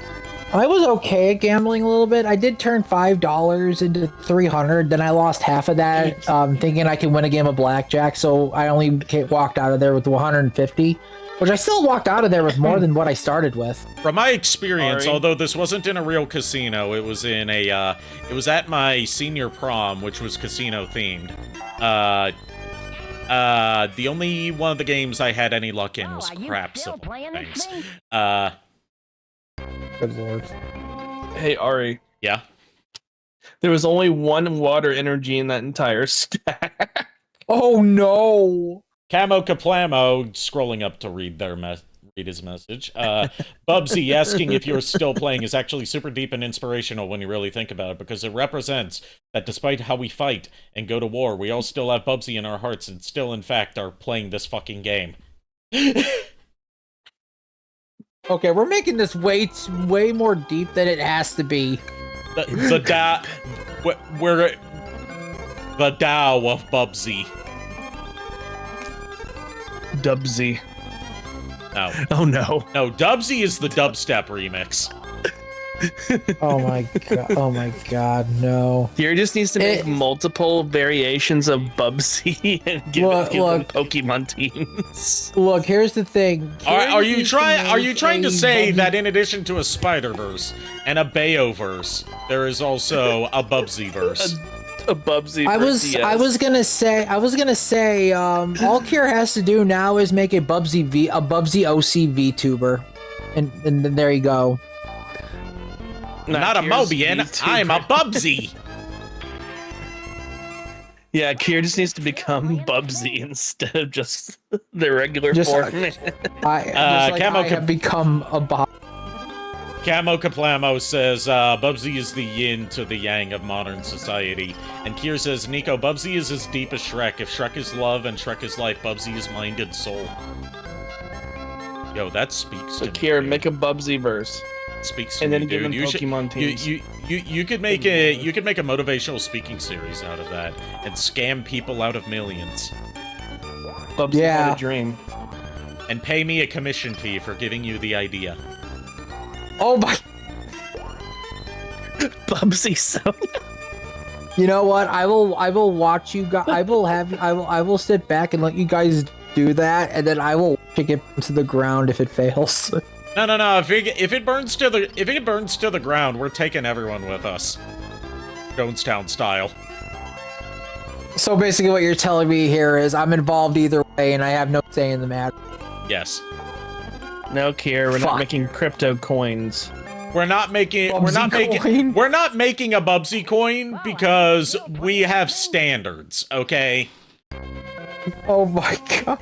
Speaker 2: I was okay at gambling a little bit. I did turn $5 into 300. Then I lost half of that, thinking I could win a game of blackjack. So I only walked out of there with 150, which I still walked out of there with more than what I started with.
Speaker 1: From my experience,
Speaker 7: Sorry.
Speaker 1: although this wasn't in a real casino, it was in a it was at my senior prom, which was casino themed. The only one of the games I had any luck in
Speaker 4: Oh,
Speaker 1: was
Speaker 4: are you
Speaker 1: craps
Speaker 4: still
Speaker 1: of
Speaker 4: playing this
Speaker 1: things.
Speaker 4: thing?
Speaker 2: Good lord.
Speaker 7: Hey, Ari.
Speaker 1: Yeah.
Speaker 7: There was only one water energy in that entire stack.
Speaker 2: Oh no!
Speaker 1: Camo Kaplamo scrolling up to read his message. Bubsy asking if you're still playing is actually super deep and inspirational when you really think about it, because it represents that despite how we fight and go to war, we all still have Bubsy in our hearts and still, in fact, are playing this fucking game.
Speaker 2: Okay, we're making this way more deep than it has to be.
Speaker 1: The Tao of Bubsy.
Speaker 7: Dubsy.
Speaker 1: No.
Speaker 7: Oh no.
Speaker 1: No, Dubsy is the dubstep remix.
Speaker 2: Oh my god! Oh my god! No.
Speaker 7: Here just needs to make multiple variations of Bubsy and give them Pokemon teams.
Speaker 2: Look, here's the thing.
Speaker 1: Are you trying to say that in addition to a Spider-Verse and a Bayo-verse, there is also a Bubsy-verse?
Speaker 7: A Bubsy.
Speaker 2: I was gonna say all Kier has to do now is make a Bubsy OC VTuber, and then there you go.
Speaker 1: Not a Mobian, I'm a Bubsy.
Speaker 7: Yeah, Kier just needs to become Bubsy instead of just the regular form.
Speaker 2: I have become a Bob.
Speaker 1: Camo Kaplamo says, Bubsy is the yin to the yang of modern society. And Kier says, Niko, Bubsy is as deep as Shrek. If Shrek is love and Shrek is life, Bubsy is mind and soul. Yo, that speaks to me.
Speaker 7: So Kier, make a Bubsy verse.
Speaker 1: Speaks to
Speaker 7: and
Speaker 1: me,
Speaker 7: then give him Pokemon teams.
Speaker 1: You could make a motivational speaking series out of that and scam people out of millions.
Speaker 7: Bubsy had a dream.
Speaker 1: And pay me a commission fee for giving you the idea.
Speaker 2: Oh my!
Speaker 7: Bubsy Sonia.
Speaker 2: You know what? I will watch you guys. I will sit back and let you guys do that, and then I will kick it to the ground if it fails.
Speaker 1: No. If it burns to the ground, we're taking everyone with us. Jonestown style.
Speaker 2: So basically, what you're telling me here is I'm involved either way, and I have no say in the matter.
Speaker 1: Yes.
Speaker 7: No, Kier, we're not making crypto coins.
Speaker 1: We're not making a Bubsy coin because we have standards, okay?
Speaker 2: Oh my god.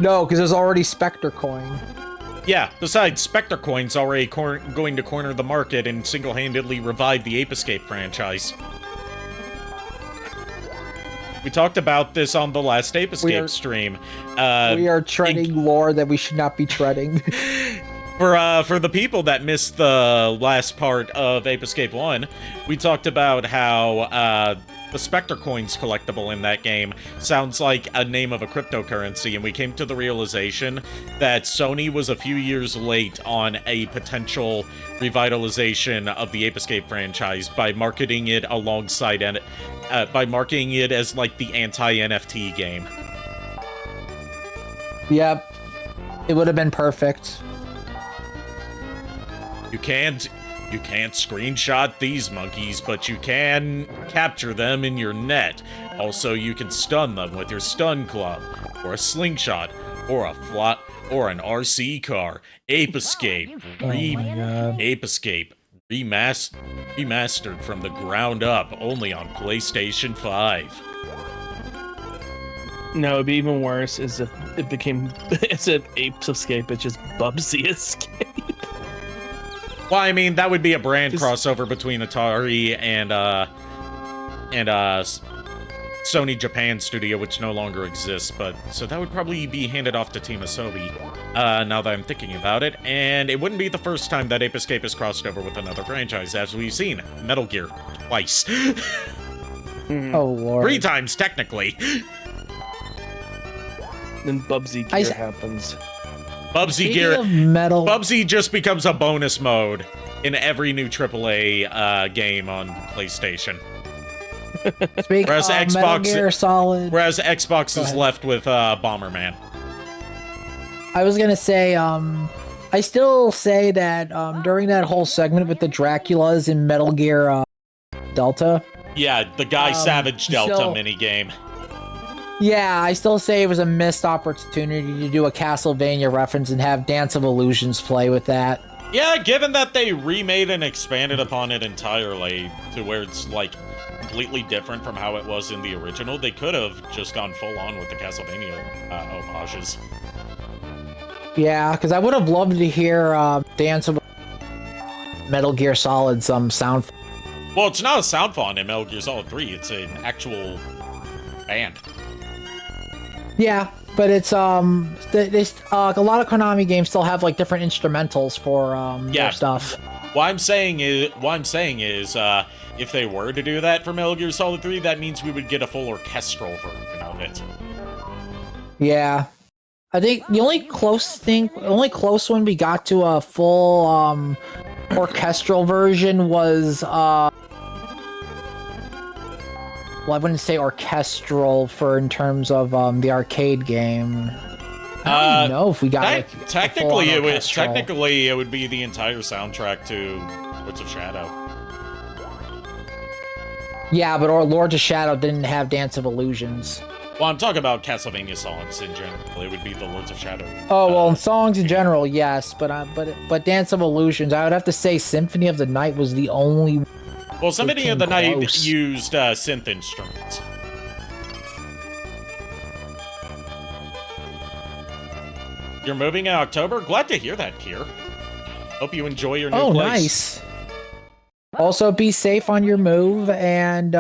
Speaker 2: No, because there's already Spectre coin.
Speaker 1: Yeah, besides, Spectre coin's already going to corner the market and single-handedly revive the Ape Escape franchise. We talked about this on the last Ape Escape stream.
Speaker 2: We are treading lore that we should not be treading.
Speaker 1: For the people that missed the last part of Ape Escape 1, we talked about how the Spectre coins collectible in that game sounds like a name of a cryptocurrency, and we came to the realization that Sony was a few years late on a potential revitalization of the Ape Escape franchise by marketing it alongside by marketing it as like the anti-NFT game.
Speaker 2: Yep. It would have been perfect.
Speaker 1: You can't screenshot these monkeys, but you can capture them in your net. Also, you can stun them with your stun club, or a slingshot, or a flot, or an RC car. Ape Escape. Ape Escape. Remastered from the ground up, only on PlayStation 5.
Speaker 7: No, it'd be even worse is if it became instead of Ape Escape, it's just Bubsy Escape.
Speaker 1: Well, I mean, that would be a brand crossover between Atari and Sony Japan Studio, which no longer exists, but so that would probably be handed off to Team Asobi, now that I'm thinking about it, and it wouldn't be the first time that Ape Escape has crossed over with another franchise, as we've seen, Metal Gear, twice.
Speaker 2: Oh, Lord.
Speaker 1: 3 times, technically.
Speaker 7: Then Bubsy Gear happens.
Speaker 1: Bubsy just becomes a bonus mode in every new AAA game on PlayStation. Whereas Xbox,
Speaker 2: Metal Gear Solid.
Speaker 1: Whereas Xbox is left with Bomberman.
Speaker 2: I was gonna say, I still say that during that whole segment with the Draculas in Metal Gear Delta.
Speaker 1: Yeah, the Guy Savage Delta minigame.
Speaker 2: Yeah, I still say it was a missed opportunity to do a Castlevania reference and have Dance of Illusions play with that.
Speaker 1: Yeah, given that they remade and expanded upon it entirely to where it's, like, completely different from how it was in the original, they could have just gone full on with the Castlevania homages.
Speaker 2: Yeah, because I would have loved to hear Dance of Metal Gear Solid sound.
Speaker 1: Well, it's not a sound font in Metal Gear Solid 3, it's an actual band.
Speaker 2: Yeah, but it's a lot of Konami games still have like different instrumentals for their stuff.
Speaker 1: What I'm saying is, if they were to do that for Metal Gear Solid 3, that means we would get a full orchestral version of it.
Speaker 2: Yeah, I think the only close one we got to a full orchestral version was well, I wouldn't say orchestral for in terms of the arcade game. I don't know if we got like
Speaker 1: technically it would be the entire soundtrack to Lords of Shadow.
Speaker 2: Yeah, but Lords of Shadow didn't have Dance of Illusions.
Speaker 1: Well, I'm talking about Castlevania songs in general. It would be the Lords of Shadow.
Speaker 2: Oh well, songs in general, yes, but Dance of Illusions, I would have to say Symphony of the Night was the only.
Speaker 1: Well, Symphony of the Night used synth instruments. You're moving in October? Glad to hear that, Kier. Hope you enjoy your new place. Oh, nice.
Speaker 2: Also, be safe on your move, and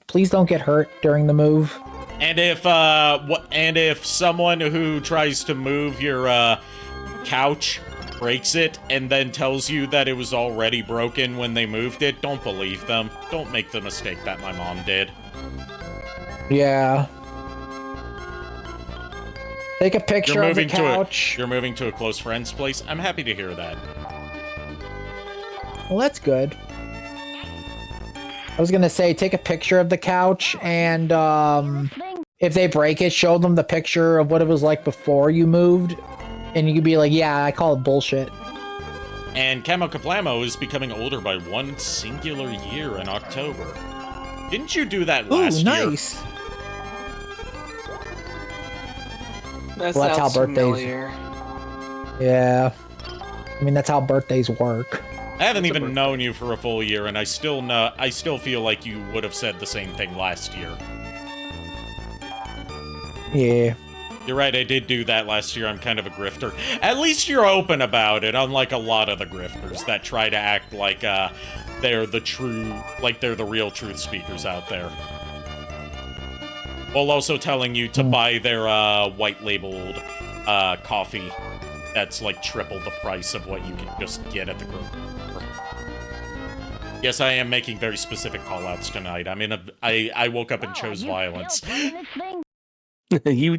Speaker 2: please don't get hurt during the move.
Speaker 1: And if someone who tries to move your couch breaks it and then tells you that it was already broken when they moved it, don't believe them. Don't make the mistake that my mom did.
Speaker 2: Yeah. Take a picture of the couch.
Speaker 1: You're moving to a close friend's place? I'm happy to hear that.
Speaker 2: Well, that's good. I was gonna say, take a picture of the couch, and if they break it, show them the picture of what it was like before you moved, and you could be like, yeah, I call it bullshit.
Speaker 1: And Camo Kaplamo is becoming older by one singular year in October. Didn't you do that last year?
Speaker 2: Nice.
Speaker 7: That
Speaker 2: well, that's how birthdays.
Speaker 7: Familiar.
Speaker 2: Yeah. I mean, that's how birthdays work.
Speaker 1: I haven't even known you for a full year, and I still feel like you would have said the same thing last year.
Speaker 2: Yeah.
Speaker 1: You're right, I did do that last year. I'm kind of a grifter. At least you're open about it, unlike a lot of the grifters that try to act like they're the real truth speakers out there. While also telling you to buy their white labeled coffee that's like triple the price of what you can just get at the grocery store. Yes, I am making very specific call-outs tonight. I woke up and chose violence.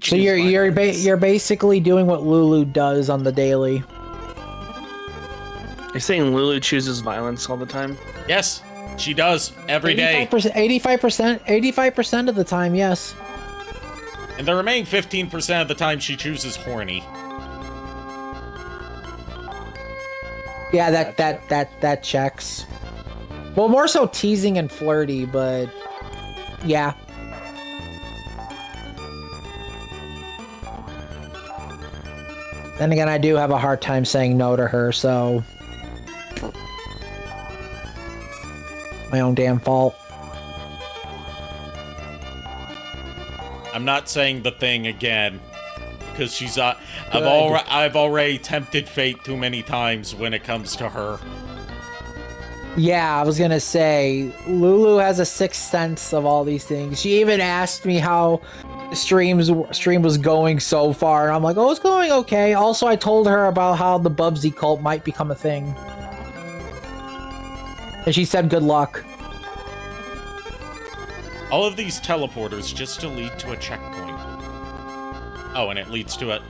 Speaker 2: So you're basically doing what Lulu does on the daily.
Speaker 7: You're saying Lulu chooses violence all the time?
Speaker 1: Yes, she does every day.
Speaker 2: 85% of the time, yes.
Speaker 1: And the remaining 15% of the time, she chooses horny.
Speaker 2: Yeah, that checks. Well, more so teasing and flirty, but yeah. Then again, I do have a hard time saying no to her, so my own damn fault.
Speaker 1: I'm not saying the thing again, because she's I've already tempted fate too many times when it comes to her.
Speaker 2: Yeah, I was gonna say, Lulu has a sixth sense of all these things. She even asked me how the stream was going so far, and I'm like, oh, it's going okay. Also, I told her about how the Bubsy cult might become a thing. And she said good luck.
Speaker 1: All of these teleporters just to lead to a checkpoint. Oh, and it leads to a...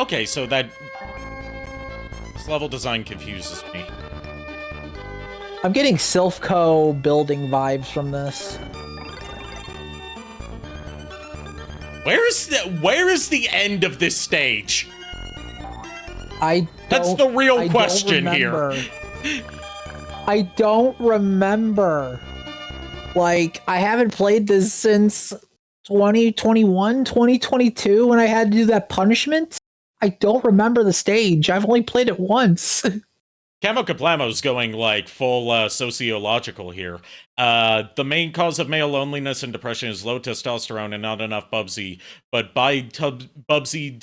Speaker 1: Okay, so this level design confuses me.
Speaker 2: I'm getting Silphco building vibes from this.
Speaker 1: Where is the end of this stage? That's the real question here.
Speaker 2: I don't remember. Like, I haven't played this since 2021, 2022 when I had to do that punishment. I don't remember the stage. I've only played it once.
Speaker 1: Camo Kaplamo's going, like, full sociological here. The main cause of male loneliness and depression is low testosterone and not enough Bubsy. But my Bubsy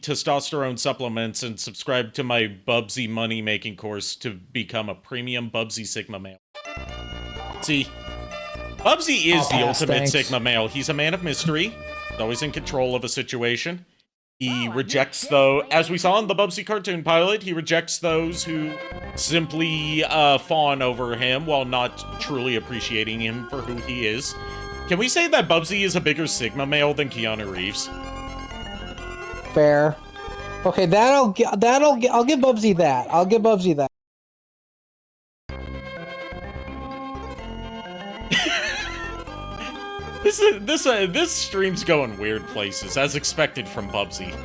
Speaker 1: testosterone supplements and subscribe to my Bubsy money-making course to become a premium Bubsy Sigma male. See, Bubsy is the ultimate Sigma male. He's a man of mystery. He's always in control of a situation. He rejects, though, as we saw in the Bubsy cartoon pilot, he rejects those who simply fawn over him while not truly appreciating him for who he is. Can we say that Bubsy is a bigger Sigma male than Keanu Reeves?
Speaker 2: Fair. Okay, I'll give Bubsy that. I'll give Bubsy that.
Speaker 1: This stream's going weird places, as expected from Bubsy.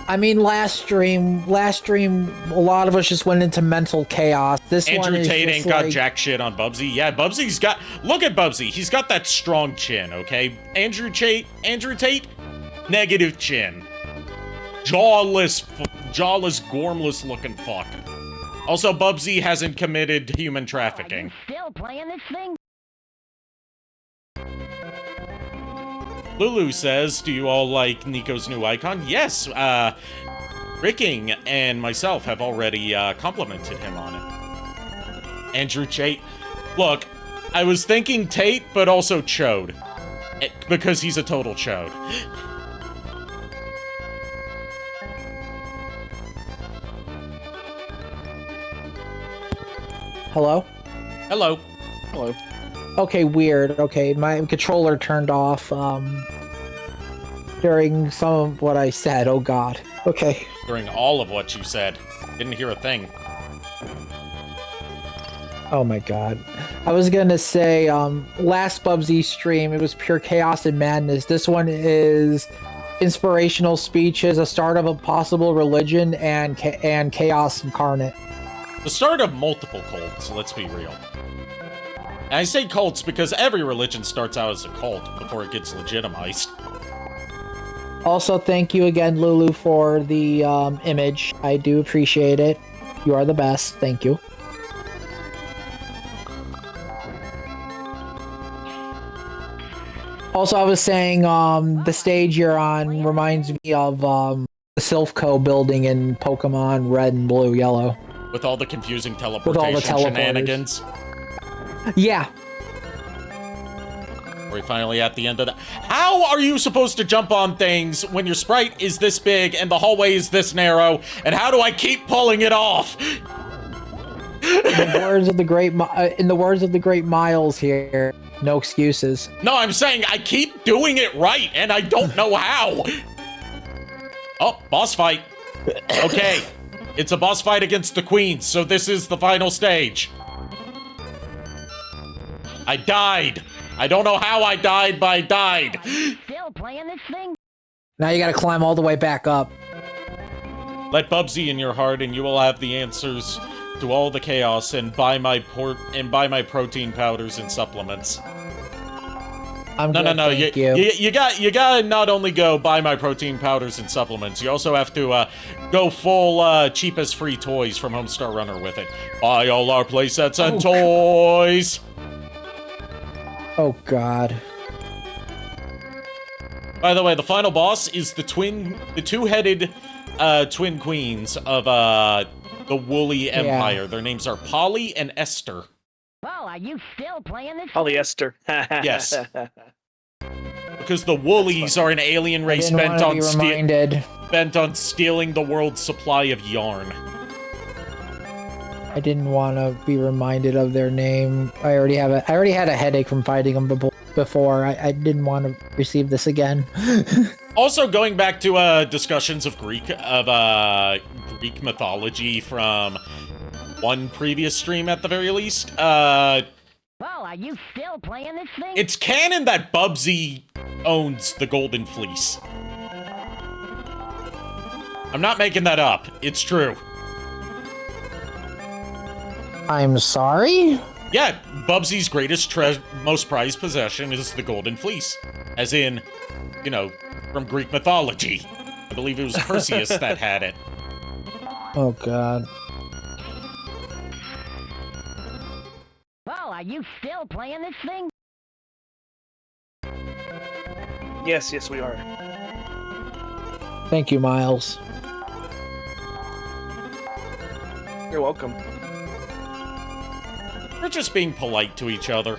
Speaker 2: I mean, last stream, a lot of us just went into mental chaos. This one
Speaker 1: Andrew
Speaker 2: is
Speaker 1: Tate
Speaker 2: just
Speaker 1: ain't got
Speaker 2: like,
Speaker 1: jack shit on Bubsy. Yeah, Bubsy's got. Look at Bubsy. He's got that strong chin. Okay, Andrew Tate, negative chin. Jawless, gormless looking fuck. Also, Bubsy hasn't committed human trafficking.
Speaker 4: Still playing this thing?
Speaker 1: Lulu says, do you all like Niko's new icon? Yes, Ricking and myself have already complimented him on it. Andrew Tate. Look, I was thinking Tate, but also Chode. Because he's a total Chode.
Speaker 2: Hello?
Speaker 1: Hello.
Speaker 7: Hello.
Speaker 2: Okay, weird. Okay, my controller turned off during some of what I said. Oh god. Okay.
Speaker 1: During all of what you said. Didn't hear a thing.
Speaker 2: Oh my god. I was gonna say, last Bubsy stream, it was pure chaos and madness. This one is inspirational speeches, a start of a possible religion, and chaos incarnate.
Speaker 1: The start of multiple cults, let's be real. And I say cults because every religion starts out as a cult before it gets legitimized.
Speaker 2: Also, thank you again, Lulu, for the image. I do appreciate it. You are the best. Thank you. Also, I was saying, the stage you're on reminds me of the Silphco building in Pokemon Red and Blue, Yellow.
Speaker 1: With all the confusing teleportation shenanigans.
Speaker 2: Yeah.
Speaker 1: We're finally at the end of that. How are you supposed to jump on things when your sprite is this big and the hallway is this narrow? And how do I keep pulling it off?
Speaker 2: In the words of the great Miles here, no excuses.
Speaker 1: No, I'm saying I keep doing it right and I don't know how. Oh, boss fight. Okay. It's a boss fight against the queens, so this is the final stage. I died. I don't know how I died, but I died.
Speaker 4: Still playing this thing?
Speaker 2: Now you gotta climb all the way back up.
Speaker 1: Let Bubsy in your heart, and you will have the answers to all the chaos. And buy my protein powders and supplements. No. You gotta not only go buy my protein powders and supplements. You also have to go full cheapest free toys from Homestar Runner with it. Buy all our playsets and toys.
Speaker 2: Oh god.
Speaker 1: By the way, the final boss is the two-headed twin queens of the Woolly Empire. Their names are Polly and Esther.
Speaker 4: Well, are you still playing this?
Speaker 7: Polyester.
Speaker 1: Yes. Because the Woolies are an alien race bent on stealing the world's supply of yarn.
Speaker 2: I didn't want to be reminded of their name. I already had a headache from fighting them before. I didn't want to receive this again.
Speaker 1: Also, going back to discussions of Greek mythology from one previous stream at the very least.
Speaker 4: Well, are you still playing this thing?
Speaker 1: It's canon that Bubsy owns the Golden Fleece. I'm not making that up. It's true.
Speaker 2: I'm sorry?
Speaker 1: Yeah, Bubsy's greatest most prized possession is the Golden Fleece. As in, you know, from Greek mythology. I believe it was Perseus that had it.
Speaker 2: Oh god.
Speaker 4: Well, are you still playing this thing?
Speaker 7: Yes, we are.
Speaker 2: Thank you, Miles.
Speaker 7: You're welcome.
Speaker 1: We're just being polite to each other.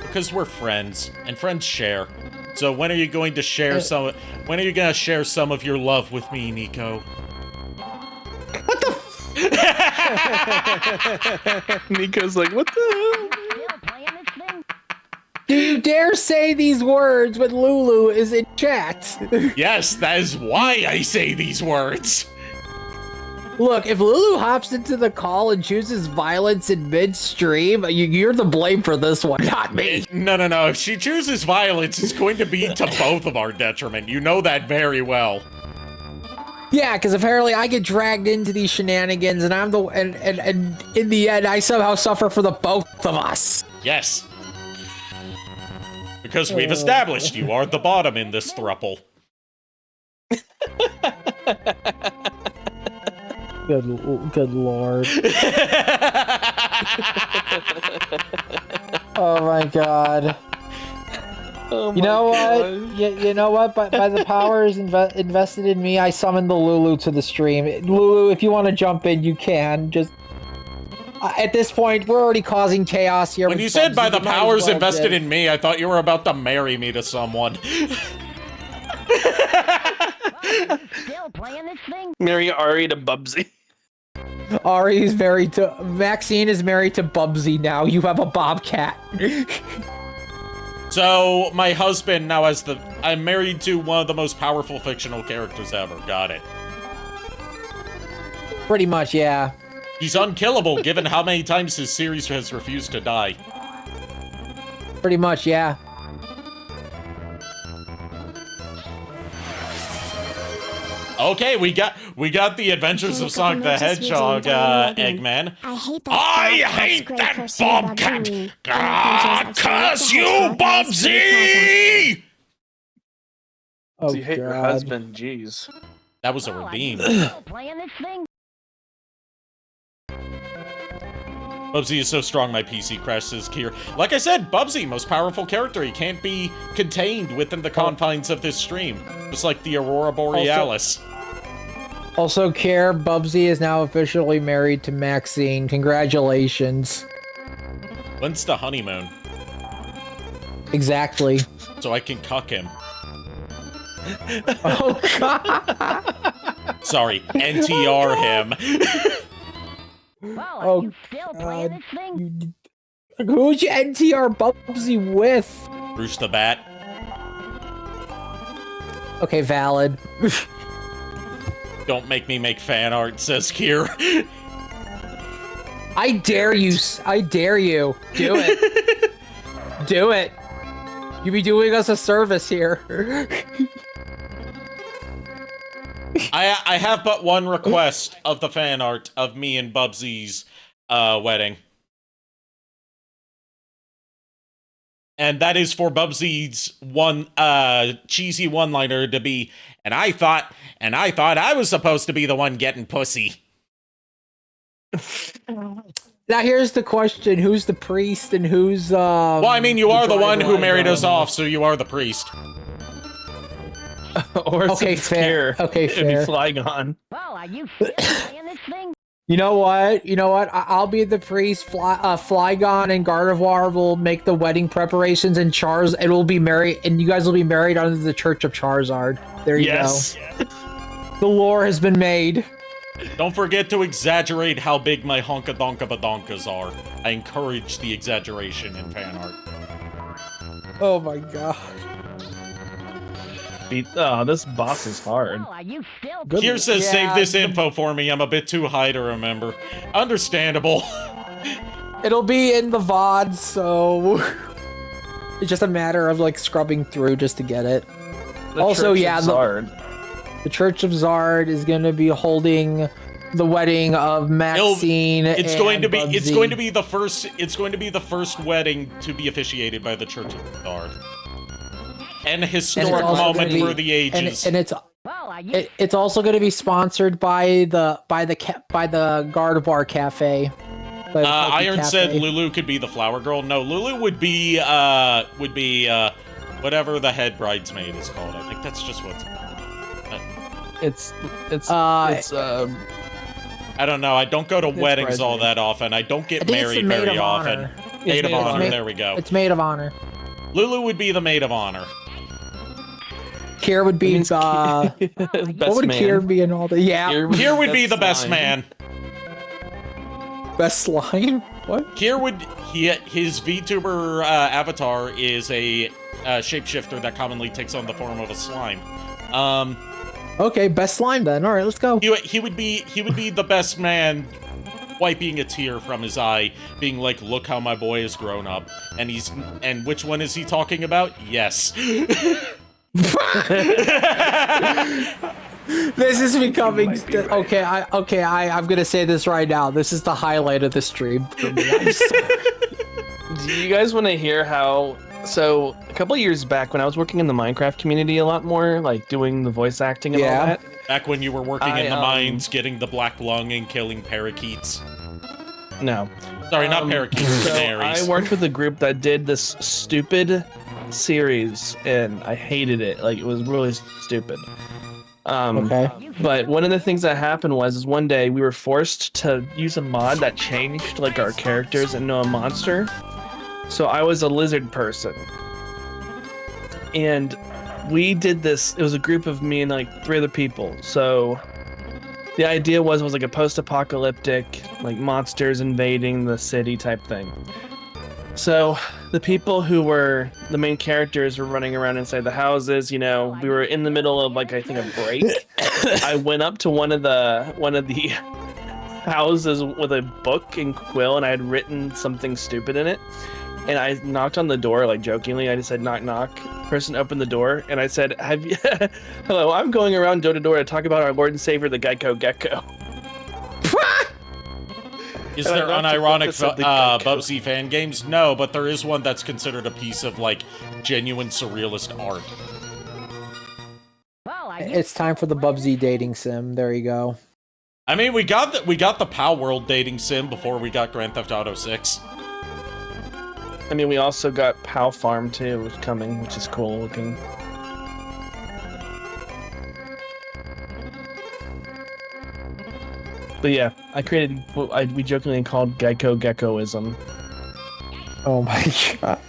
Speaker 1: Because we're friends, and friends share. So when are you going to share when are you gonna share some of your love with me, Niko?
Speaker 2: What the
Speaker 7: Niko's like, what the hell?
Speaker 4: Still playing this thing?
Speaker 2: Do you dare say these words when Lulu is in chat?
Speaker 1: Yes, that is why I say these words.
Speaker 2: Look, if Lulu hops into the call and chooses violence in midstream, you're the blame for this one, not me.
Speaker 1: No. If she chooses violence, it's going to be to both of our detriment. You know that very well.
Speaker 2: Yeah, because apparently I get dragged into these shenanigans, and I'm the and in the end, I somehow suffer for the both of us.
Speaker 1: Yes. Because we've established you are the bottom in this throuple.
Speaker 2: Good lord. Oh my god.
Speaker 7: Oh
Speaker 2: You know
Speaker 7: God.
Speaker 2: what? You know what? By the powers invested in me, I summoned the Lulu to the stream. Lulu, if you want to jump in, you can. Just at this point, we're already causing chaos here.
Speaker 1: When you said by the powers invested in me, I thought you were about to marry me to someone.
Speaker 4: Still playing this thing?
Speaker 7: Marry Ari to Bubsy.
Speaker 2: Ari is married to Maxine is married to Bubsy now. You have a bobcat.
Speaker 1: So, my husband now has I'm married to one of the most powerful fictional characters ever. Got it.
Speaker 2: Pretty much, yeah.
Speaker 1: He's unkillable given how many times his series has refused to die.
Speaker 2: Pretty much, yeah.
Speaker 1: Okay, we got the Adventures of Sonic the Hedgehog, Eggman.
Speaker 5: I hate that
Speaker 1: bobcat! Curse you, Bubsy!
Speaker 2: Oh,
Speaker 7: So you hate your
Speaker 2: God.
Speaker 7: husband, jeez.
Speaker 1: That was a redeem.
Speaker 4: Still playing this thing?
Speaker 1: Bubsy is so strong, my PC crashes here. Like I said, Bubsy, most powerful character. He can't be contained within the confines of this stream. Just like the Aurora Borealis.
Speaker 2: Also, Care, Bubsy is now officially married to Maxine. Congratulations.
Speaker 1: When's the honeymoon?
Speaker 2: Exactly.
Speaker 1: So I can cuck him.
Speaker 2: Oh, God.
Speaker 1: Sorry, NTR him.
Speaker 4: Well, are
Speaker 2: Oh,
Speaker 4: you still playing this thing?
Speaker 2: Who'd you NTR Bubsy with?
Speaker 1: Bruce the Bat.
Speaker 2: Okay, valid.
Speaker 1: Don't make me make fan art, says Kier.
Speaker 2: I dare you. I dare you. Do it. Do it. You be doing us a service here.
Speaker 1: I have but one request of the fan art of me and Bubsy's wedding. And that is for Bubsy's cheesy one-liner to be, and I thought I was supposed to be the one getting pussy.
Speaker 2: Now here's the question: who's the priest and who's
Speaker 1: Well, I mean, you are the one who
Speaker 2: driver?
Speaker 1: married us off, so you are the priest.
Speaker 7: Or
Speaker 2: Okay,
Speaker 7: it's
Speaker 2: fair.
Speaker 7: Care.
Speaker 2: Okay,
Speaker 7: It'd
Speaker 2: fair.
Speaker 7: be Flygon.
Speaker 4: Well, are you still playing this thing?
Speaker 2: You know what? I'll be the priest. Flygon and Gardevoir will make the wedding preparations, and it will be married, and you guys will be married under the Church of Charizard. There you
Speaker 7: Yes.
Speaker 2: go. The lore has been made.
Speaker 1: Don't forget to exaggerate how big my honka-donka-badonkas are. I encourage the exaggeration in fan art.
Speaker 2: Oh my god.
Speaker 7: Oh, this boss is hard.
Speaker 4: Well, are you still
Speaker 2: Good.
Speaker 1: Kier says,
Speaker 2: Yeah,
Speaker 1: save this info for me. I'm a bit too high to remember. Understandable.
Speaker 2: It'll be in the VOD, so it's just a matter of like scrubbing through just to get it.
Speaker 7: The
Speaker 2: Also,
Speaker 7: Church
Speaker 2: yeah,
Speaker 7: of Zard.
Speaker 2: The Church of Zard is going to be holding the wedding of Maxine.
Speaker 1: It's going to be
Speaker 2: Bubsy.
Speaker 1: the first wedding to be officiated by the Church of Zard. An historic
Speaker 2: also
Speaker 1: moment
Speaker 2: gonna be-
Speaker 1: for the ages.
Speaker 2: and it's
Speaker 4: Well, are you
Speaker 2: it's also going to be sponsored by the Gardevoir Cafe. By the Poke
Speaker 1: Iron
Speaker 2: Cafe.
Speaker 1: said Lulu could be the flower girl. No, Lulu would be whatever the head bridesmaid is called. I think that's just what's. I don't know. I don't go to weddings all that often. I don't
Speaker 2: I
Speaker 1: get
Speaker 2: think it's the
Speaker 1: married
Speaker 2: maid
Speaker 1: very
Speaker 2: of
Speaker 1: often.
Speaker 2: honor.
Speaker 1: Maid of
Speaker 7: maid of
Speaker 1: honor.
Speaker 7: honor.
Speaker 1: There we go.
Speaker 2: It's maid of honor.
Speaker 1: Lulu would be the maid of honor.
Speaker 2: Kier would be
Speaker 7: Best
Speaker 2: what would
Speaker 7: man.
Speaker 2: Kier be in all the
Speaker 1: Here would be the best
Speaker 7: fine.
Speaker 1: man.
Speaker 2: Best slime? What?
Speaker 1: His VTuber avatar is a shapeshifter that commonly takes on the form of a slime.
Speaker 2: Okay, best slime then. All right, let's go.
Speaker 1: He would be the best man, wiping a tear from his eye, being like, "Look how my boy has grown up." And which one is he talking about? Yes.
Speaker 2: This is becoming okay. I'm gonna say this right now. This is the highlight of the stream for me.
Speaker 7: Do you guys want to hear how? So a couple of years back, when I was working in the Minecraft community a lot more, like doing the voice acting and all that.
Speaker 1: Back when you were working in the mines, getting the black lung and killing parakeets.
Speaker 7: No.
Speaker 1: Sorry, not parakeets.
Speaker 7: So
Speaker 1: canaries.
Speaker 7: I worked with a group that did this stupid series, and I hated it. Like, it was really stupid.
Speaker 2: Okay.
Speaker 7: But one of the things that happened was one day we were forced to use a mod that changed like our characters into a monster. So I was a lizard person. And we did this, it was a group of me and like 3 other people. So the idea was like a post-apocalyptic, like monsters invading the city type thing. So the people who were the main characters were running around inside the houses. You know, we were in the middle of like, I think, a break. I went up to one of the houses with a book and quill, and I had written something stupid in it. And I knocked on the door, like jokingly. I just said, "Knock, knock." Person opened the door, and I said, "Have you? Hello, I'm going around door to door to talk about our Lord and Savior, the Gecko Gecko."
Speaker 1: Is there unironic Bubsy fan games? No, but there is one that's considered a piece of, like, genuine surrealist art.
Speaker 4: Well,
Speaker 2: It's time for the Bubsy dating sim. There you go.
Speaker 1: I mean, we got the Pow World dating sim before we got Grand Theft Auto 6.
Speaker 7: I mean, we also got Pow Farm too, coming, which is cool looking. But yeah, I created what we jokingly called Gecko Geckoism.
Speaker 2: Oh my god.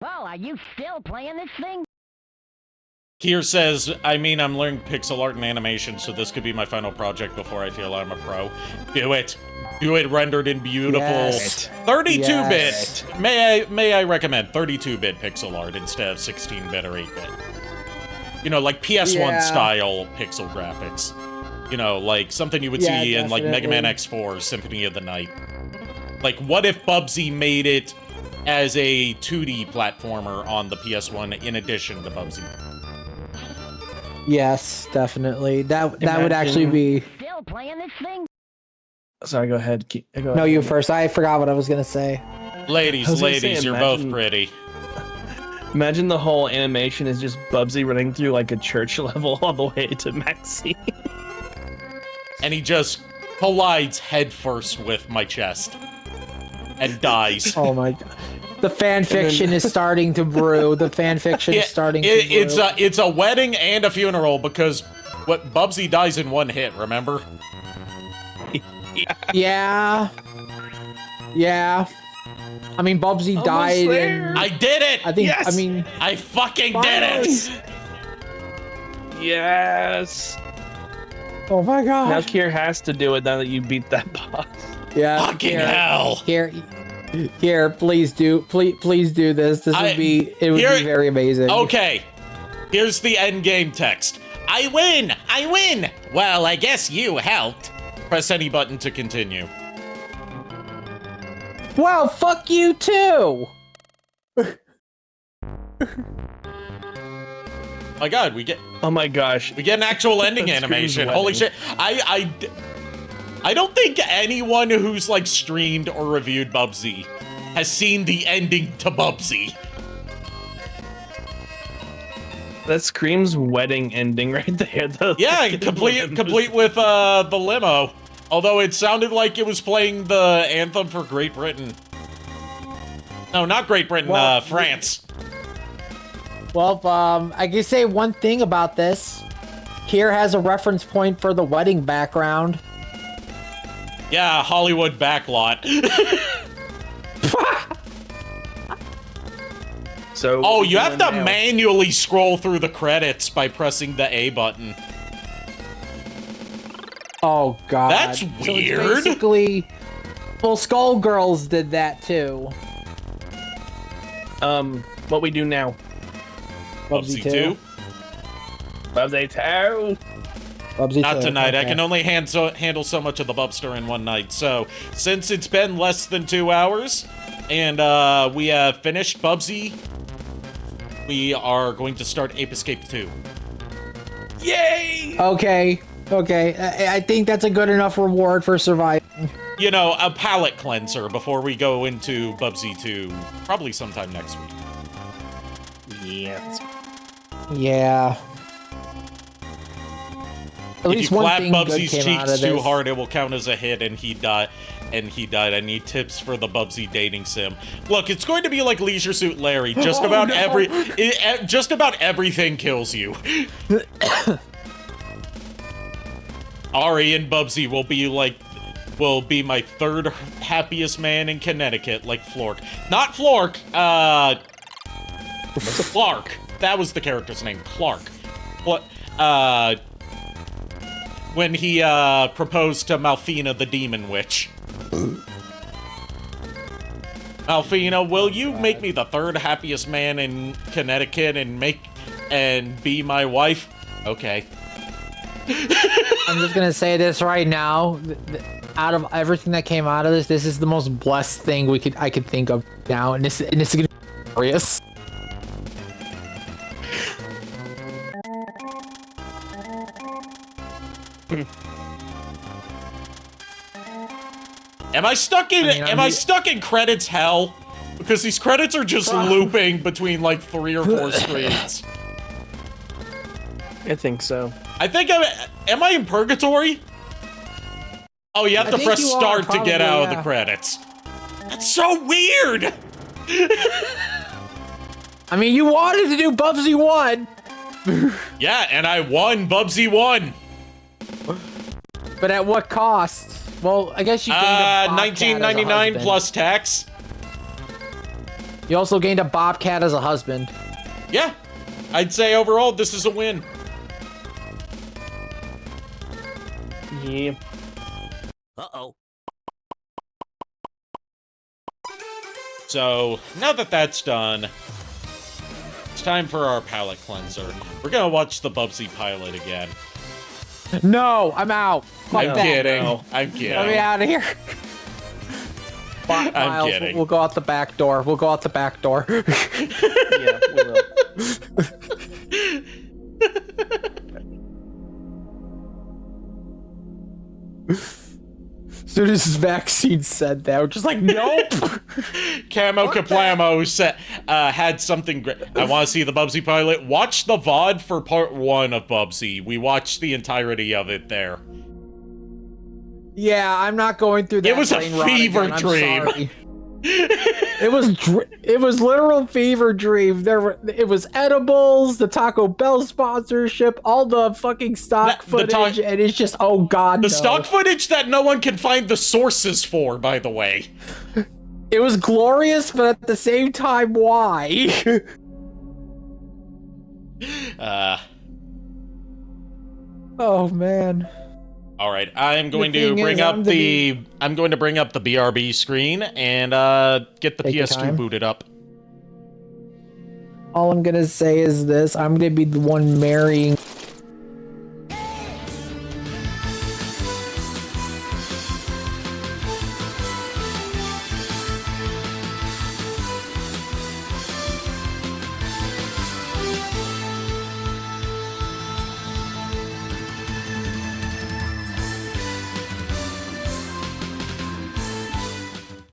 Speaker 4: well, are you still playing this thing?
Speaker 1: Kier says, I mean, I'm learning pixel art and animation, so this could be my final project before I feel I'm a pro. Do it. Do it rendered in beautiful 32-bit.
Speaker 2: Yes.
Speaker 1: May I recommend 32-bit pixel art instead of 16-bit or 8-bit? You know, like PS1 style pixel graphics. You know, like something you would see in like Mega Man X4, Symphony of the Night. Like, what if Bubsy made it as a 2D platformer on the PS1 in addition to Bubsy?
Speaker 2: Yes, definitely. That would actually be.
Speaker 4: Still playing this thing?
Speaker 7: Sorry, go ahead. Go
Speaker 2: No,
Speaker 7: ahead.
Speaker 2: you first. I forgot what I was gonna say.
Speaker 1: Ladies, you're both pretty.
Speaker 7: Imagine the whole animation is just Bubsy running through like a church level all the way to Maxie.
Speaker 1: And he just collides headfirst with my chest. And dies.
Speaker 2: Oh my god. The fan fiction is starting to brew. The fan fiction is starting to brew.
Speaker 1: It's a wedding and a funeral because Bubsy dies in one hit, remember?
Speaker 2: Yeah. Yeah. I mean, Bubsy died in...
Speaker 1: I did it!
Speaker 2: I think,
Speaker 7: Yes!
Speaker 2: I mean...
Speaker 1: I fucking
Speaker 2: Finally!
Speaker 1: did it!
Speaker 7: Yes.
Speaker 2: Oh my god.
Speaker 7: Now Kier has to do it now that you beat that boss.
Speaker 2: Yeah.
Speaker 1: Fucking hell!
Speaker 2: Here, please do this. It would be very amazing.
Speaker 1: Okay, here's the end game text. I win! Well, I guess you helped. Press any button to continue.
Speaker 2: Well, fuck you too!
Speaker 1: My god, we get
Speaker 7: Oh my gosh.
Speaker 1: an actual ending
Speaker 7: That screams
Speaker 1: animation.
Speaker 7: wedding.
Speaker 1: Holy shit. I don't think anyone who's like streamed or reviewed Bubsy has seen the ending to Bubsy.
Speaker 7: That screams wedding ending right there.
Speaker 1: Yeah, complete with the limo. Although it sounded like it was playing the anthem for Great Britain. No, not Great Britain,
Speaker 2: Well,
Speaker 1: France.
Speaker 2: Well, I can say one thing about this. Here has a reference point for the wedding background.
Speaker 1: Yeah, Hollywood backlot.
Speaker 7: So
Speaker 1: Oh, you have to manually scroll through the credits by pressing the A button.
Speaker 2: Oh god.
Speaker 1: That's
Speaker 2: So it's
Speaker 1: weird.
Speaker 2: basically, well, Skullgirls did that too.
Speaker 7: What we do now?
Speaker 1: Bubsy 2.
Speaker 7: Bubsy 2.
Speaker 2: Bubsy
Speaker 1: Not
Speaker 2: 2,
Speaker 1: tonight. I
Speaker 2: okay.
Speaker 1: can only handle so much of the Bubster in one night. So, since it's been less than 2 hours, and we have finished Bubsy, we are going to start Ape Escape 2.
Speaker 7: Yay!
Speaker 2: Okay. I think that's a good enough reward for surviving.
Speaker 1: You know, a palate cleanser before we go into Bubsy 2, probably sometime next week.
Speaker 7: Yes.
Speaker 2: Yeah. At
Speaker 1: If
Speaker 2: least
Speaker 1: you
Speaker 2: one
Speaker 1: clap
Speaker 2: thing good
Speaker 1: Bubsy's
Speaker 2: came out
Speaker 1: cheeks
Speaker 2: of
Speaker 1: too
Speaker 2: this.
Speaker 1: hard, it will count as a hit, and he died. I need tips for the Bubsy dating sim. Look, it's going to be like Leisure Suit Larry. Just about just about everything kills you. Ari and Bubsy will be my third happiest man in Connecticut, like Flork. Not Flork, Clark. That was the character's name, Clark. What, when he, proposed to Malfina the Demon Witch. Malfina, will you make me the third happiest man in Connecticut and be my wife? Okay.
Speaker 2: I'm just gonna say this right now. Out of everything that came out of this is the most blessed thing I could think of now, and this is gonna be glorious.
Speaker 1: Am I stuck in credits hell? Because these credits are just looping between like 3 or 4 screens.
Speaker 7: I think so.
Speaker 1: I think am I in purgatory? Oh, you have to press
Speaker 2: you are,
Speaker 1: start to get
Speaker 2: probably,
Speaker 1: out of
Speaker 2: yeah.
Speaker 1: the credits. That's so weird!
Speaker 2: I mean, you wanted to do Bubsy 1,
Speaker 1: Yeah, and I won Bubsy 1.
Speaker 2: but at what cost? Well, I guess you gained a Bobcat as a
Speaker 1: $19.99
Speaker 2: husband.
Speaker 1: plus tax.
Speaker 2: You also gained a Bobcat as a husband.
Speaker 1: Yeah, I'd say overall this is a win.
Speaker 7: Yeah.
Speaker 3: Uh-oh.
Speaker 1: So, now that that's done, it's time for our palate cleanser. We're gonna watch the Bubsy pilot again.
Speaker 2: No, I'm out. Fuck
Speaker 1: I'm
Speaker 2: that.
Speaker 1: kidding.
Speaker 7: No.
Speaker 1: I'm
Speaker 2: Let me
Speaker 1: kidding.
Speaker 2: out of here.
Speaker 1: I'm
Speaker 2: Miles,
Speaker 1: kidding.
Speaker 2: We'll go out the back door. We'll go out the back door.
Speaker 7: Yeah, we will.
Speaker 2: As soon as his vaccine said that, we're just like, nope.
Speaker 1: Camo Kaplamo had something great. I want to see the Bubsy pilot. Watch the VOD for part 1 of Bubsy. We watched the entirety of it there.
Speaker 2: Yeah, I'm not going through that.
Speaker 1: It was a
Speaker 2: brain rot
Speaker 1: fever
Speaker 2: again, I'm
Speaker 1: dream.
Speaker 2: sorry. It was literal fever dream. It was edibles, the Taco Bell sponsorship, all the fucking stock footage, and it's just, oh god,
Speaker 1: The
Speaker 2: no.
Speaker 1: stock footage that no one can find the sources for, by the way.
Speaker 2: It was glorious, but at the same time, why? Oh man.
Speaker 1: All right, I'm going
Speaker 2: The
Speaker 1: to
Speaker 2: thing
Speaker 1: bring
Speaker 2: is,
Speaker 1: up
Speaker 2: I'm
Speaker 1: I'm going to bring up the BRB screen and get the
Speaker 2: Take your
Speaker 1: PS2
Speaker 2: time.
Speaker 1: booted up.
Speaker 2: All I'm gonna say is this: I'm gonna be the one marrying